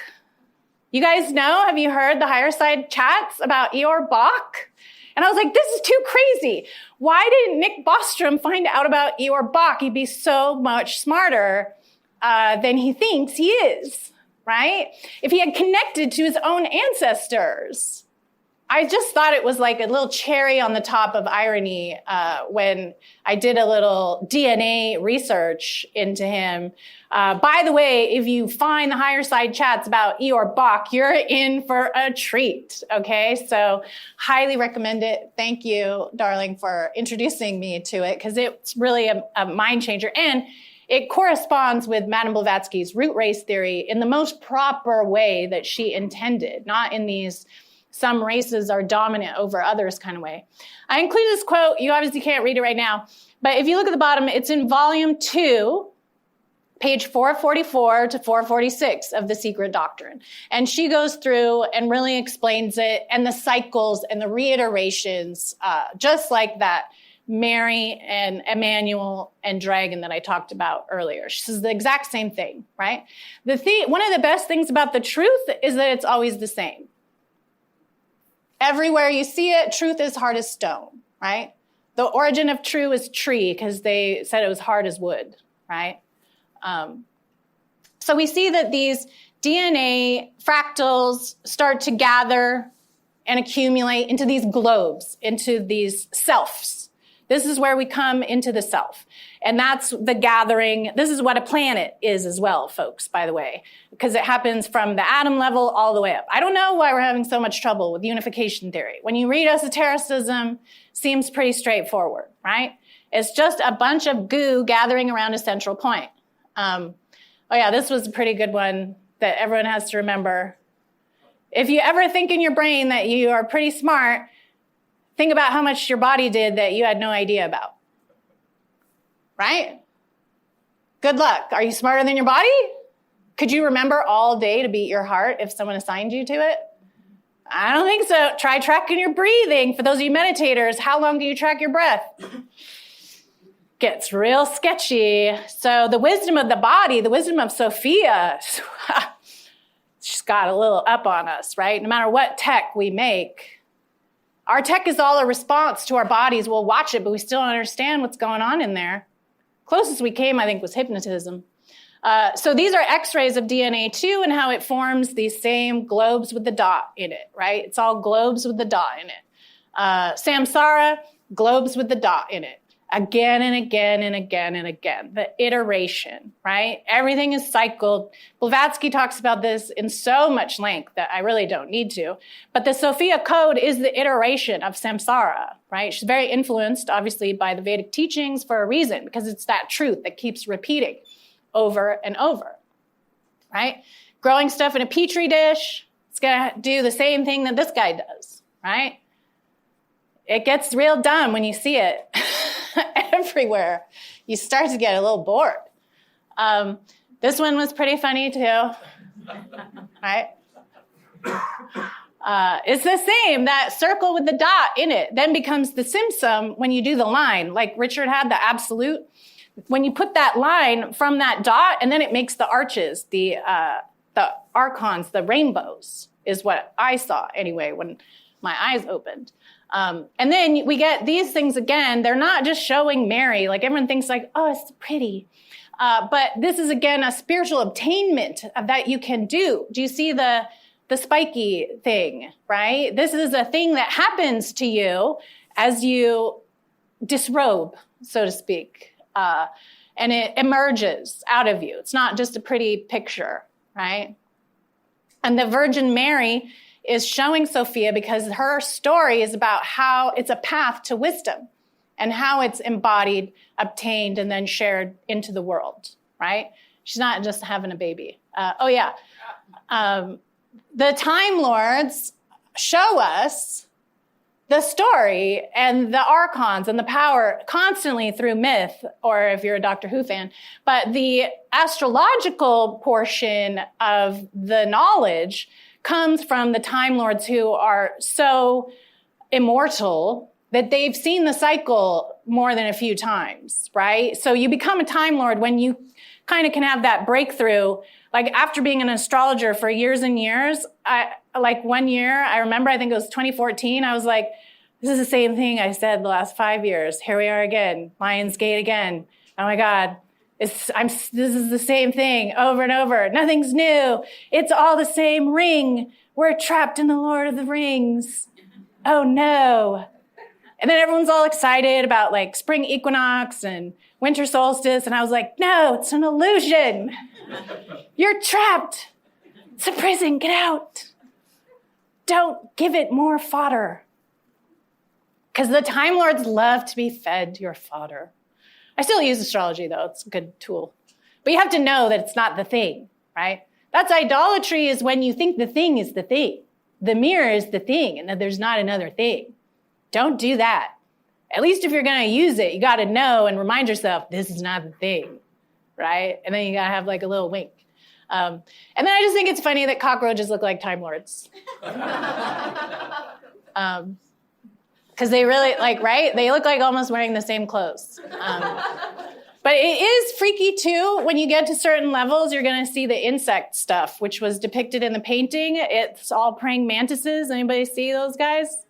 Speaker 2: You guys know, have you heard the Higher Side Chats about Eeyore Bach? And I was like, this is too crazy. Why didn't Nick Bostrom find out about Eeyore Bach? He'd be so much smarter than he thinks he is, right? If he had connected to his own ancestors. I just thought it was like a little cherry on the top of irony when I did a little DNA research into him. By the way, if you find the Higher Side Chats about Eeyore Bach, you're in for a treat, okay? So highly recommend it. Thank you, darling, for introducing me to it, because it's really a mind changer. And it corresponds with Madame Blavatsky's root race theory in the most proper way that she intended, not in these some races are dominant over others kind of way. I included this quote. You obviously can't read it right now, but if you look at the bottom, it's in volume 2, page 444 to 446 of The Secret Doctrine. And she goes through and really explains it and the cycles and the reiterations, just like that Mary and Emmanuel and Dragon that I talked about earlier. She says the exact same thing, right? One of the best things about the truth is that it's always the same. Everywhere you see it, truth is hard as stone, right? The origin of true is tree, because they said it was hard as wood, right? So we see that these DNA fractals start to gather and accumulate into these globes, into these selves, This is where we come into the self. And that's the gathering. This is what a planet is as well, folks, by the way, because it happens from the atom level all the way up. I don't know why we're having so much trouble with unification theory. When you read esotericism, seems pretty straightforward, right? It's just a bunch of goo gathering around a central point. Oh yeah, this was a pretty good one that everyone has to remember. If you ever think in your brain that you are pretty smart, think about how much your body did that you had no idea about. Right? Good luck. Are you smarter than your body? Could you remember all day to beat your heart if someone assigned you to it? I don't think so. Try tracking your breathing. For those of you meditators, how long do you track your breath? Gets real sketchy. So the wisdom of the body, the wisdom of Sophia, she's got a little up on us, right? No matter what tech we make, our tech is all a response to our bodies. We'll watch it, but we still don't understand what's going on in there. Closest we came, I think, was hypnotism. So these are x-rays of DNA too, and how it forms these same globes with the dot in it, right? It's all globes with the dot in it. Samsara, globes with the dot in it. Again and again and again and again. The iteration, right? Everything is cycled. Blavatsky talks about this in so much length that I really don't need to. But the Sophia code is the iteration of samsara, right? She's very influenced, obviously, by the Vedic teachings for a reason, because it's that truth that keeps repeating over and over, right? Growing stuff in a petri dish, it's going to do the same thing that this guy does, right? It gets real dumb when you see it everywhere. You start to get a little bored. This one was pretty funny too, right? It's the same. That circle with the dot in it then becomes the simsum when you do the line. Like Richard had the absolute. When you put that line from that dot, and then it makes the arches, the archons, the rainbows, is what I saw anyway when my eyes opened. And then we get these things again. They're not just showing Mary. Like everyone thinks like, oh, it's pretty. But this is, again, a spiritual obtainment that you can do. Do you see the spiky thing, right? This is a thing that happens to you as you disrobe, so to speak. And it emerges out of you. It's not just a pretty picture, right? And the Virgin Mary is showing Sophia because her story is about how it's a path to wisdom and how it's embodied, obtained, and then shared into the world, right? She's not just having a baby. The Time Lords show us the story and the archons and the power constantly through myth, or if you're a Doctor Who fan, but the astrological portion of the knowledge comes from the Time Lords who are so immortal that they've seen the cycle more than a few times, right? So you become a Time Lord when you kind of can have that breakthrough. Like after being an astrologer for years and years, one year, I remember, I think it was 2014, I was like, this is the same thing I said the last 5 years. Here we are again, Lion's Gate again. Oh my God, this is the same thing over and over. Nothing's new. It's all the same ring. We're trapped in the Lord of the Rings. Oh no. And then everyone's all excited about like spring equinox and winter solstice. And I was like, no, it's an illusion. You're trapped. It's a prison. Get out. Don't give it more fodder. Because the Time Lords love to be fed your fodder. I still use astrology, though. It's a good tool. But you have to know that it's not the thing, right? That's idolatry, is when you think the thing is the thing. The mirror is the thing, and that there's not another thing. Don't do that. At least if you're going to use it, you got to know and remind yourself, this is not the thing, right? And then you got to have like a little wink. And then I just think it's funny that cockroaches look like Time Lords. Because they really, like, right? They look like almost wearing the same clothes. But it is freaky, too. When you get to certain levels, you're going to see the insect stuff, which was depicted in the painting. It's all praying mantises. Anybody see those guys?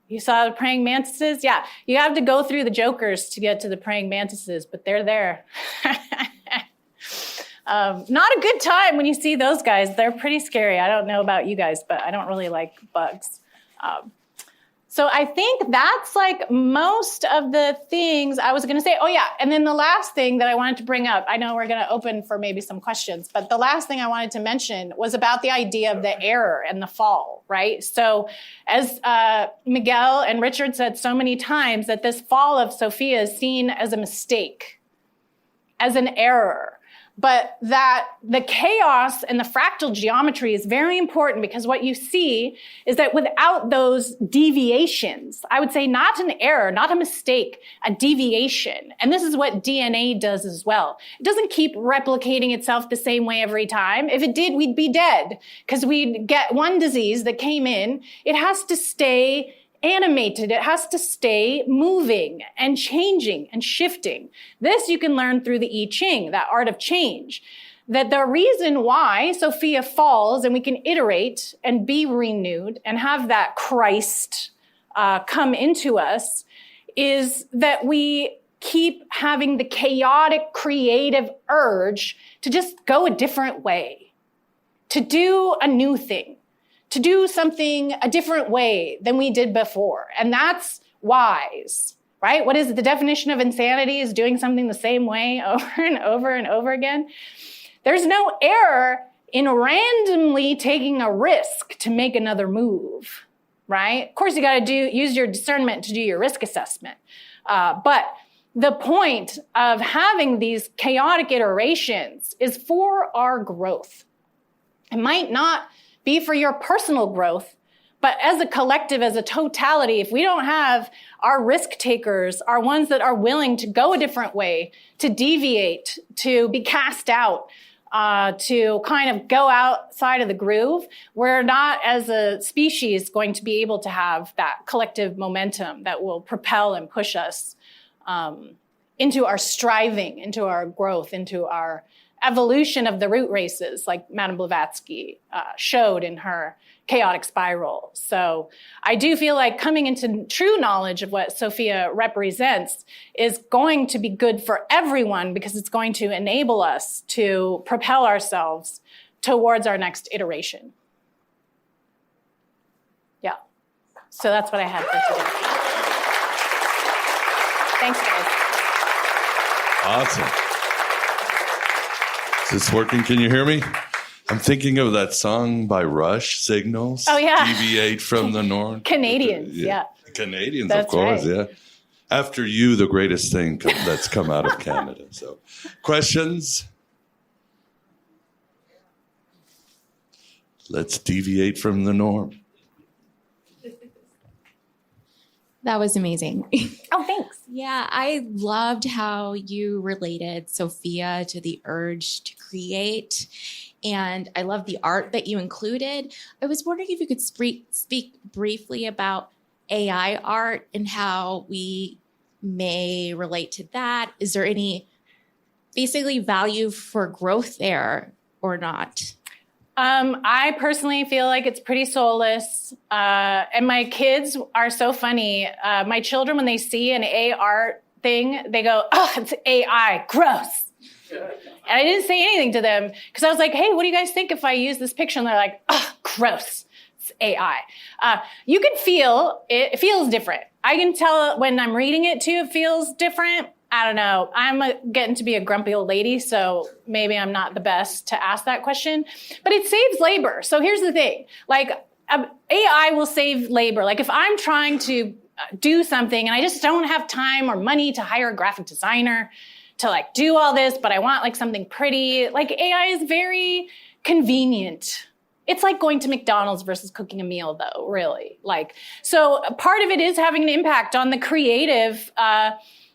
Speaker 2: You saw the praying mantises? Yeah, you have to go through the jokers to get to the praying mantises, but they're there. Not a good time when you see those guys. They're pretty scary. I don't know about you guys, but I don't really like bugs. So I think that's like most of the things I was going to say. Oh, yeah. And then the last thing that I wanted to bring up, I know we're going to open for maybe some questions, but the last thing I wanted to mention was about the idea of the error and the fall, right? So as Miguel and Richard said so many times, that this fall of Sophia is seen as a mistake, as an error. But that the chaos and the fractal geometry is very important, because what you see is that without those deviations, I would say not an error, not a mistake, a deviation. And this is what DNA does as well. It doesn't keep replicating itself the same way every time. If it did, we'd be dead, because we'd get one disease that came in. It has to stay animated. It has to stay moving and changing and shifting. This you can learn through the I Ching, that art of change. That the reason why Sophia falls and we can iterate and be renewed and have that Christ come into us is that we keep having the chaotic, creative urge to just go a different way, to do a new thing, to do something a different way than we did before. And that's wise, right? What is it? The definition of insanity is doing something the same way over and over and over again. There's no error in randomly taking a risk to make another move, right? Of course, you got to use your discernment to do your risk assessment. But the point of having these chaotic iterations is for our growth. It might not be for your personal growth, but as a collective, as a totality, if we don't have our risk takers, our ones that are willing to go a different way, to deviate, to be cast out, to kind of go outside of the groove, we're not as a species going to be able to have that collective momentum that will propel and push us into our striving, into our growth, into our evolution of the root races, like Madame Blavatsky showed in her chaotic spiral. So I do feel like coming into true knowledge of what Sophia represents is going to be good for everyone, because it's going to enable us to propel ourselves towards our next iteration. Yeah. So that's what I had for today. Thanks, guys.
Speaker 1: Awesome. Is this working? Can you hear me? I'm thinking of that song by Rush, Signals.
Speaker 2: Oh, yeah.
Speaker 1: Deviate from the norm.
Speaker 2: Canadians, yeah.
Speaker 1: Canadians,
Speaker 2: That's
Speaker 1: of course,
Speaker 2: right.
Speaker 1: yeah. After you, the greatest thing that's come out of Canada. So, questions? Let's deviate from the norm.
Speaker 3: That was amazing.
Speaker 2: Oh, thanks.
Speaker 3: Yeah, I loved how you related Sophia to the urge to create. And I love the art that you included. I was wondering if you could speak briefly about AI art and how we may relate to that. Is there any basically value for growth there or not?
Speaker 2: I personally feel like it's pretty soulless. And my kids are so funny. My children, when they see an art thing, they go, oh, it's AI, gross. And I didn't say anything to them because I was like, hey, what do you guys think if I use this picture? And they're like, oh, gross, it's AI. You can feel, it feels different. I can tell when I'm reading it too, it feels different. I don't know. I'm getting to be a grumpy old lady, so maybe I'm not the best to ask that question. But it saves labor. So here's the thing. Like, AI will save labor. Like, if I'm trying to do something and I just don't have time or money to hire a graphic designer to, like, do all this, but I want, like, something pretty, like, AI is very convenient. It's like going to McDonald's versus cooking a meal, though, really. Like, so part of it is having an impact on the creative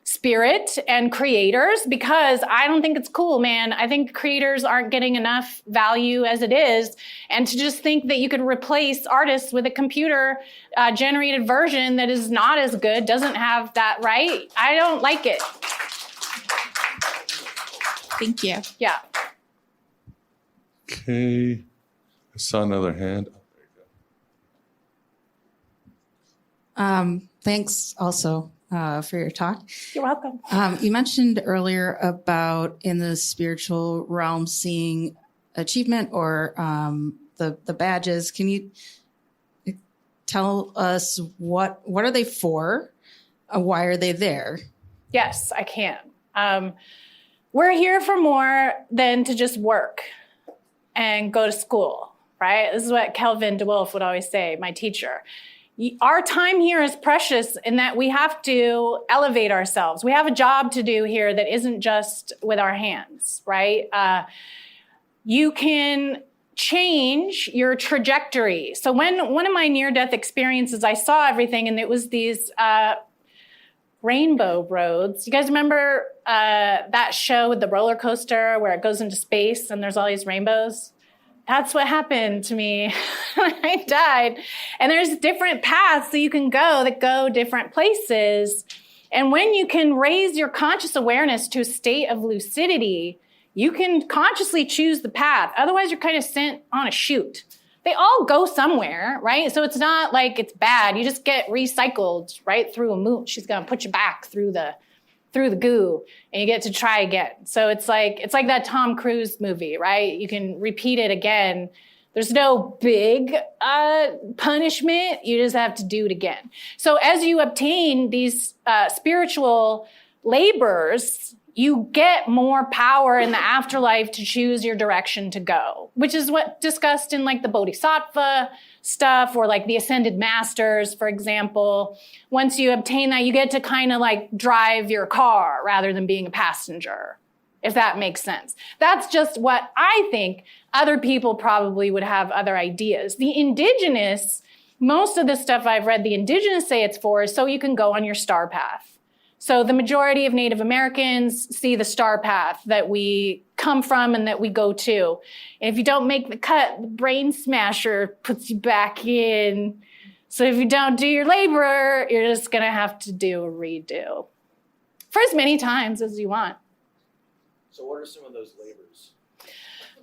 Speaker 2: spirit and creators, because I don't think it's cool, man. I think creators aren't getting enough value as it is. And to just think that you could replace artists with a computer generated version that is not as good, doesn't have that right, I don't like it.
Speaker 3: Thank you.
Speaker 2: Yeah.
Speaker 1: Okay. I saw another hand.
Speaker 4: Thanks also for your talk.
Speaker 2: You're welcome.
Speaker 4: You mentioned earlier about in the spiritual realm seeing achievement or the badges. Can you tell us what are they for? Why are they there?
Speaker 2: Yes, I can. We're here for more than to just work and go to school, right? This is what Kelvin DeWolf would always say, my teacher. Our time here is precious in that we have to elevate ourselves. We have a job to do here that isn't just with our hands, right? You can change your trajectory. So when one of my near-death experiences, I saw everything, and it was these rainbow roads. You guys remember that show with the roller coaster where it goes into space and there's all these rainbows? That's what happened to me when I died. And there's different paths that you can go that go different places. And when you can raise your conscious awareness to a state of lucidity, you can consciously choose the path. Otherwise, you're kind of sent on a chute. They all go somewhere, right? So it's not like it's bad. You just get recycled right through a mooch. She's going to put you back through the goo, and you get to try again. So it's like that Tom Cruise movie, right? You can repeat it again. There's no big punishment. You just have to do it again. So as you obtain these spiritual labors, you get more power in the afterlife to choose your direction to go, which is what discussed in like the Bodhisattva stuff or like the Ascended Masters, for example. Once you obtain that, you get to kind of like drive your car rather than being a passenger, if that makes sense. That's just what I think. Other people probably would have other ideas. The indigenous, most of the stuff I've read, the indigenous say it's for is so you can go on your star path. So the majority of Native Americans see the star path that we come from and that we go to. And if you don't make the cut, the brain smasher puts you back in. So if you don't do your labor, you're just going to have to do a redo for as many times as you want.
Speaker 5: So what are some of those labors?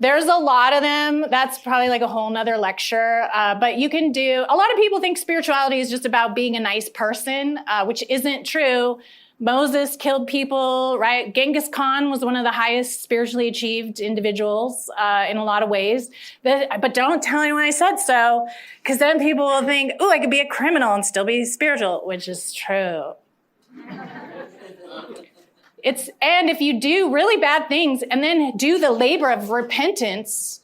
Speaker 2: There's a lot of them. That's probably like a whole nother lecture. But you can do, a lot of people think spirituality is just about being a nice person, which isn't true. Moses killed people, right? Genghis Khan was one of the highest spiritually achieved individuals in a lot of ways. But don't tell anyone I said so, because then people will think, oh, I could be a criminal and still be spiritual, which is true. And if you do really bad things and then do the labor of repentance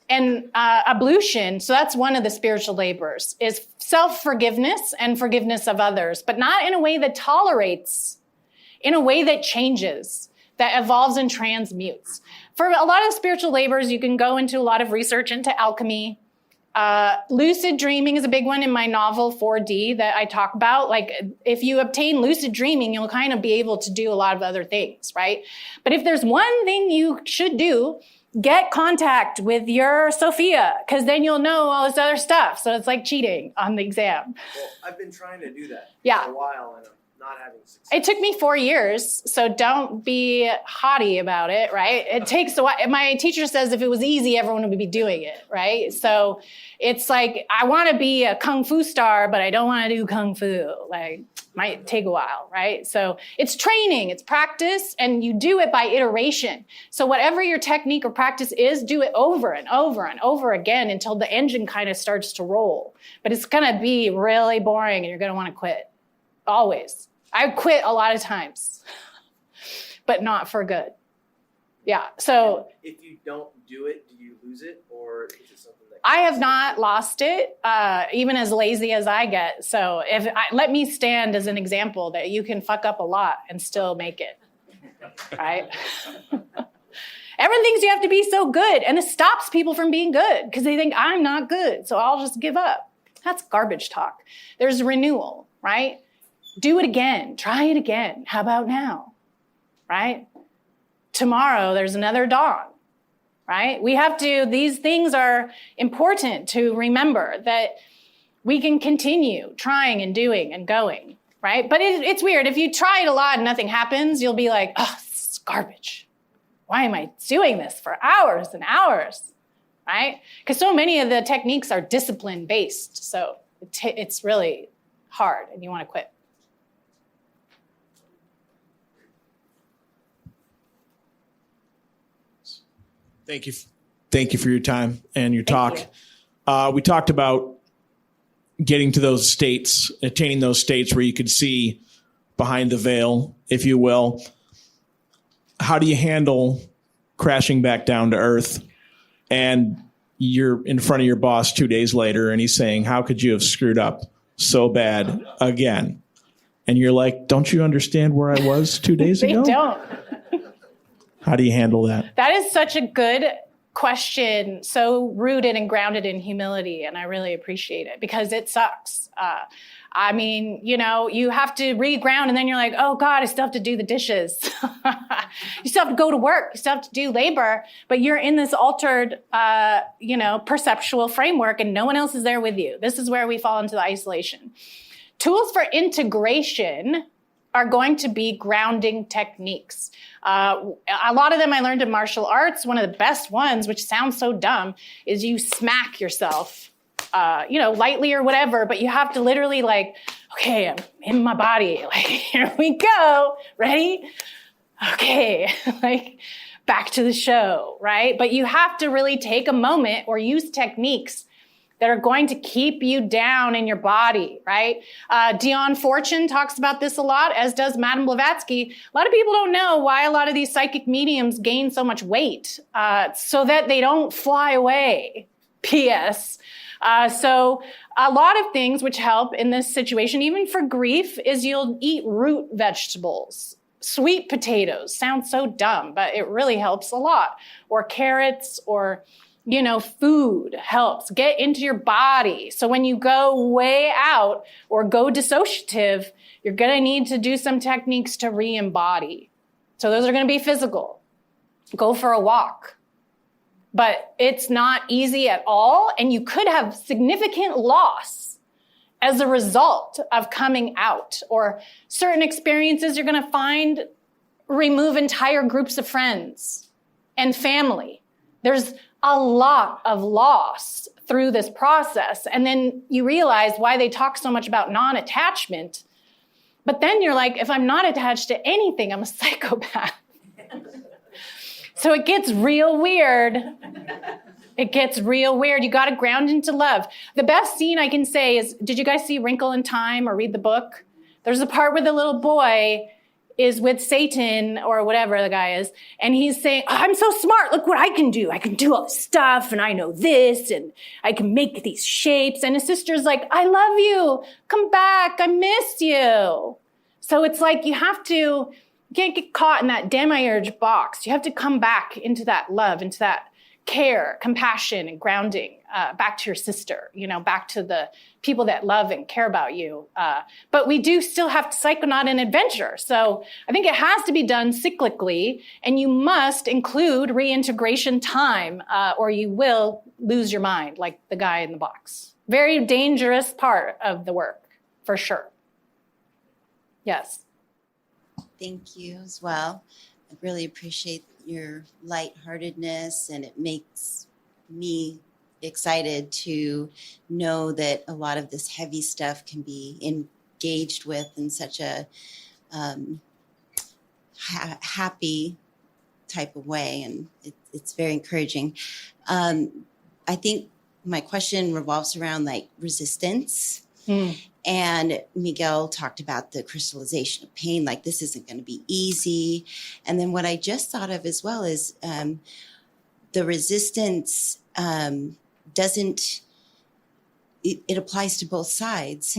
Speaker 2: and ablution, so that's one of the spiritual labors, is self-forgiveness and forgiveness of others, but not in a way that tolerates, in a way that changes, that evolves and transmutes. For a lot of spiritual labors, you can go into a lot of research into alchemy. Lucid dreaming is a big one in my novel 4D that I talk about. Like if you obtain lucid dreaming, you'll kind of be able to do a lot of other things, right? But if there's one thing you should do, get contact with your Sophia, because then you'll know all this other stuff. So it's like cheating on the exam.
Speaker 5: Well, I've been trying to do that
Speaker 2: for
Speaker 5: a while, and I'm not having success.
Speaker 2: It took me 4 years, so don't be haughty about it, right? It takes a while. My teacher says if it was easy, everyone would be doing it, right? So it's like, I want to be a kung fu star, but I don't want to do kung fu. Like, might take a while, right? So it's training, it's practice, and you do it by iteration. So whatever your technique or practice is, do it over and over and over again until the engine kind of starts to roll. But it's going to be really boring, and you're going to want to quit. Always. I quit a lot of times, but not for good. Yeah, so.
Speaker 5: If you don't do it, do you lose it, or is it something that?
Speaker 2: I have not lost it, even as lazy as I get. So let me stand as an example that you can fuck up a lot and still make it, right? Everyone thinks you have to be so good, and it stops people from being good because they think I'm not good, so I'll just give up. That's garbage talk. There's renewal, right? Do it again. Try it again. How about now? Right? Tomorrow, there's another dawn. Right? These things are important to remember, that we can continue trying and doing and going. Right? But it's weird. If you try it a lot and nothing happens, you'll be like, oh, this is garbage. Why am I doing this for hours and hours? Right? Because so many of the techniques are discipline-based. So it's really hard and you want to quit.
Speaker 6: Thank you for your time and your talk. We talked about getting to those states, attaining those states where you could see behind the veil, if you will. How do you handle crashing back down to earth and you're in front of your boss 2 days later and he's saying, how could you have screwed up so bad again? And you're like, don't you understand where I was 2 days ago?
Speaker 2: They don't.
Speaker 6: How do you handle that?
Speaker 2: That is such a good question, so rooted and grounded in humility, and I really appreciate it because it sucks. I mean, you know, you have to reground and then you're like, oh God, I still have to do the dishes. You still have to go to work. You still have to do labor, but you're in this altered, perceptual framework and no one else is there with you. This is where we fall into the isolation. Tools for integration are going to be grounding techniques. A lot of them I learned in martial arts. One of the best ones, which sounds so dumb, is you smack yourself, lightly or whatever, but you have to literally like, okay, I'm in my body. Like, here we go. Ready? Okay. Like, back to the show, right? But you have to really take a moment or use techniques that are going to keep you down in your body, right? Dion Fortune talks about this a lot, as does Madame Blavatsky. A lot of people don't know why a lot of these psychic mediums gain so much weight, so that they don't fly away. P.S. So a lot of things which help in this situation, even for grief, is you'll eat root vegetables. Sweet potatoes sounds so dumb, but it really helps a lot. Or carrots, or food helps. Get into your body. So when you go way out or go dissociative, you're going to need to do some techniques to re-embody. So those are going to be physical. Go for a walk. But it's not easy at all, and you could have significant loss as a result of coming out. Or certain experiences you're going to find remove entire groups of friends and family. There's a lot of loss through this process. And then you realize why they talk so much about non-attachment. But then you're like, if I'm not attached to anything, I'm a psychopath. So it gets real weird. It gets real weird. You got to ground into love. The best scene I can say is, did you guys see Wrinkle in Time or read the book? There's a part where the little boy is with Satan or whatever the guy is, and he's saying, oh, I'm so smart. Look what I can do. I can do all this stuff, and I know this, and I can make these shapes. And his sister's like, I love you. Come back. I miss you. So it's like you can't get caught in that demiurge box. You have to come back into that love, into that care, compassion, and grounding, back to your sister, back to the people that love and care about you. But we do still have to psychonaut and adventure. So I think it has to be done cyclically, and you must include reintegration time, or you will lose your mind, like the guy in the box. Very dangerous part of the work, for sure. Yes.
Speaker 7: Thank you as well. I really appreciate your lightheartedness, and it makes me excited to know that a lot of this heavy stuff can be engaged with in such a happy type of way, and it's very encouraging. I think my question revolves around like resistance. And Miguel talked about the crystallization of pain, like this isn't going to be easy. And then what I just thought of as well is the resistance it applies to both sides.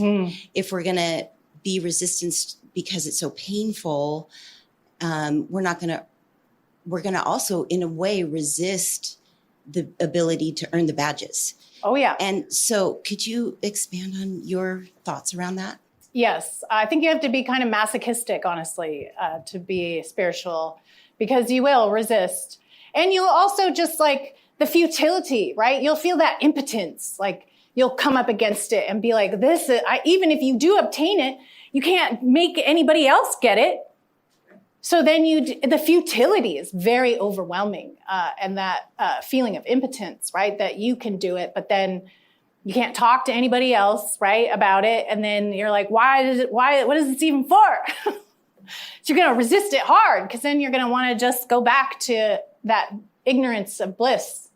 Speaker 7: If we're going to be resistant because it's so painful, we're going to also in a way resist the ability to earn the badges.
Speaker 2: Oh, yeah.
Speaker 7: And so could you expand on your thoughts around that?
Speaker 2: Yes. I think you have to be kind of masochistic, honestly, to be spiritual, because you will resist. And you'll also just like the futility, right? You'll feel that impotence, like you'll come up against it and be like, even if you do obtain it, you can't make anybody else get it. So then the futility is very overwhelming, and that feeling of impotence, right? That you can do it, but then you can't talk to anybody else, right, about it. And then you're like, what is this even for? So you're going to resist it hard, because then you're going to want to just go back to that ignorance of bliss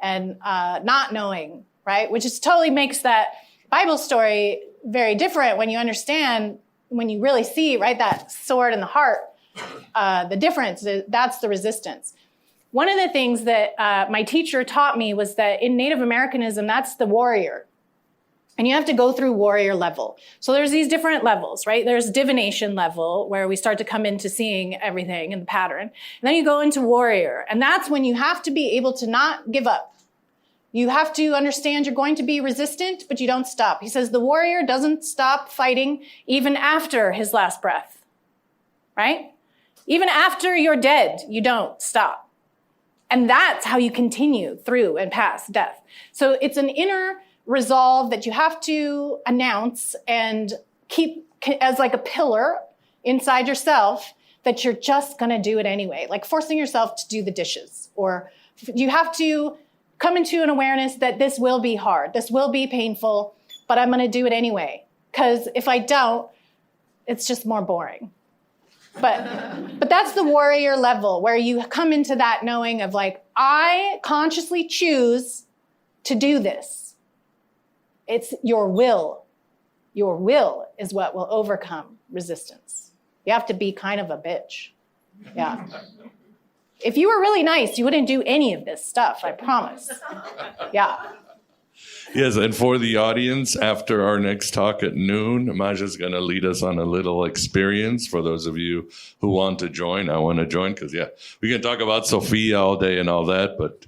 Speaker 2: and not knowing, right? Which is totally makes that Bible story, very different when you understand, when you really see, right, that sword in the heart, the difference, that's the resistance. One of the things that my teacher taught me was that in Native Americanism, that's the warrior. And you have to go through warrior level. So there's these different levels, right? There's divination level, where we start to come into seeing everything in the pattern. And then you go into warrior. And that's when you have to be able to not give up. You have to understand you're going to be resistant, but you don't stop. He says the warrior doesn't stop fighting even after his last breath, right? Even after you're dead, you don't stop. And that's how you continue through and past death. So it's an inner resolve that you have to announce and keep as like a pillar inside yourself, that you're just going to do it anyway, like forcing yourself to do the dishes. Or you have to come into an awareness that this will be hard, this will be painful, but I'm going to do it anyway. Because if I don't, it's just more boring. But that's the warrior level, where you come into that knowing of like, I consciously choose to do this. It's your will. Your will is what will overcome resistance. You have to be kind of a bitch. Yeah. If you were really nice, you wouldn't do any of this stuff, I promise. Yeah.
Speaker 1: Yes, and for the audience, after our next talk at noon, Maja's going to lead us on a little experience. For those of you who want to join, I want to join, because, yeah, we can talk about Sophia all day and all that, but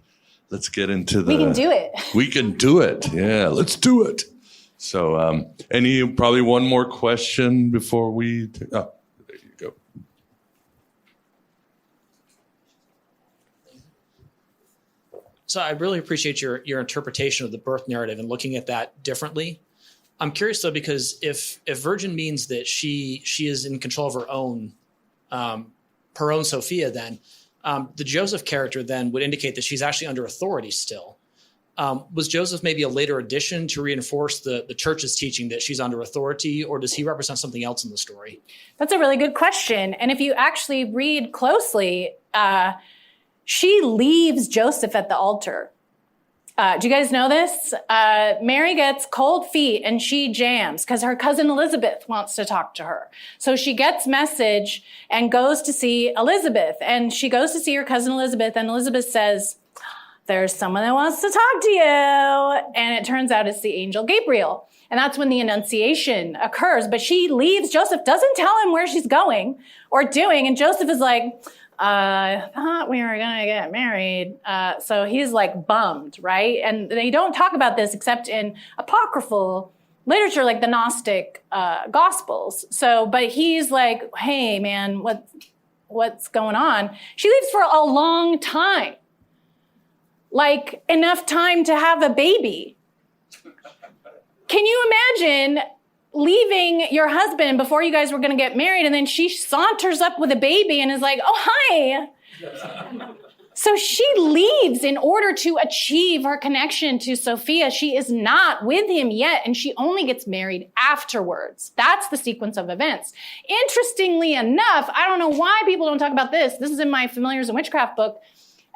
Speaker 1: let's get into the...
Speaker 2: We can do it.
Speaker 1: We can do it. Yeah, let's do it. So probably one more question before we... Oh, there you go.
Speaker 5: So I really appreciate your interpretation of the birth narrative and looking at that differently. I'm curious though, because if virgin means that she is in control of her own Sophia, then the Joseph character then would indicate that she's actually under authority still. Was Joseph maybe a later addition to reinforce the church's teaching that she's under authority, or does he represent something else in the story?
Speaker 2: That's a really good question. And if you actually read closely, she leaves Joseph at the altar. Do you guys know this? Mary gets cold feet and she jams because her cousin Elizabeth wants to talk to her. So she gets message and goes to see Elizabeth. And she goes to see her cousin Elizabeth, and Elizabeth says, there's someone that wants to talk to you. And it turns out it's the angel Gabriel. And that's when the Annunciation occurs. But she leaves. Joseph doesn't tell him where she's going or doing. And Joseph is like, I thought we were going to get married. So he's like bummed, right? And they don't talk about this except in apocryphal literature, like the Gnostic Gospels. So, but he's like, hey, man, what's going on? She leaves for a long time. Like enough time to have a baby. Can you imagine leaving your husband before you guys were going to get married, and then she saunters up with a baby and is like, oh, hi. So she leaves in order to achieve her connection to Sophia. She is not with him yet, and she only gets married afterwards. That's the sequence of events. Interestingly enough, I don't know why people don't talk about this. This is in my Familiars in Witchcraft book.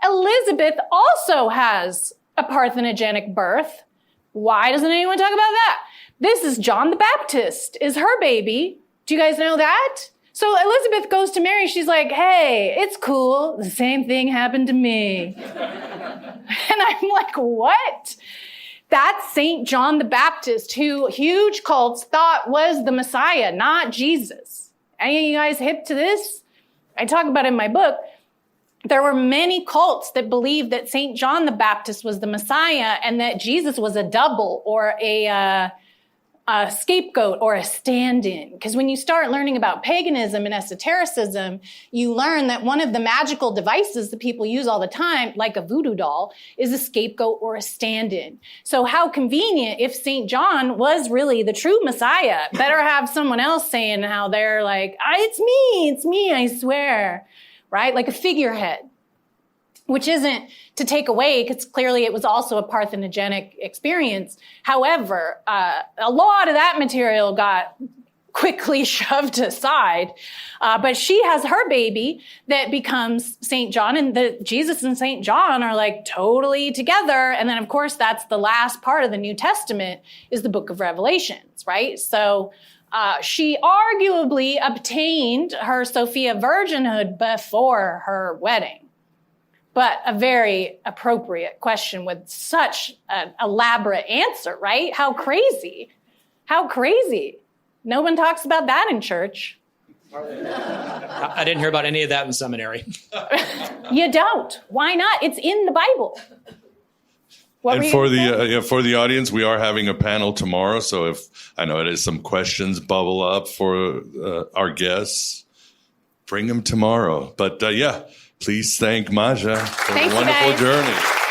Speaker 2: Elizabeth also has a parthenogenic birth. Why doesn't anyone talk about that? This is John the Baptist, is her baby. Do you guys know that? So Elizabeth goes to Mary. She's like, hey, it's cool. The same thing happened to me. And I'm like, what? That's St. John the Baptist, who huge cults thought was the Messiah, not Jesus. Any of you guys hip to this? I talk about it in my book. There were many cults that believed that St. John the Baptist was the Messiah and that Jesus was a double or a scapegoat or a stand-in. Because when you start learning about paganism and esotericism, you learn that one of the magical devices that people use all the time, like a voodoo doll, is a scapegoat or a stand-in. So how convenient if St. John was really the true Messiah. Better have someone else saying how they're like, it's me, I swear. Right? Like a figurehead, which isn't to take away, because clearly it was also a parthenogenic experience. However, a lot of that material got quickly shoved aside. But she has her baby that becomes St. John, and Jesus and St. John are like totally together. And then, of course, that's the last part of the New Testament is the book of Revelations, right? So she arguably obtained her Sophia virginhood before her wedding. But a very appropriate question with such an elaborate answer, right? How crazy. How crazy. No one talks about that in church.
Speaker 5: I didn't hear about any of that in seminary.
Speaker 2: You don't. Why not? It's in the Bible.
Speaker 1: And for the audience, we are having a panel tomorrow. So if I know it is some questions bubble up for our guests, bring them tomorrow. But please thank Maja for
Speaker 2: Thanks,
Speaker 1: a wonderful
Speaker 2: guys.
Speaker 1: journey.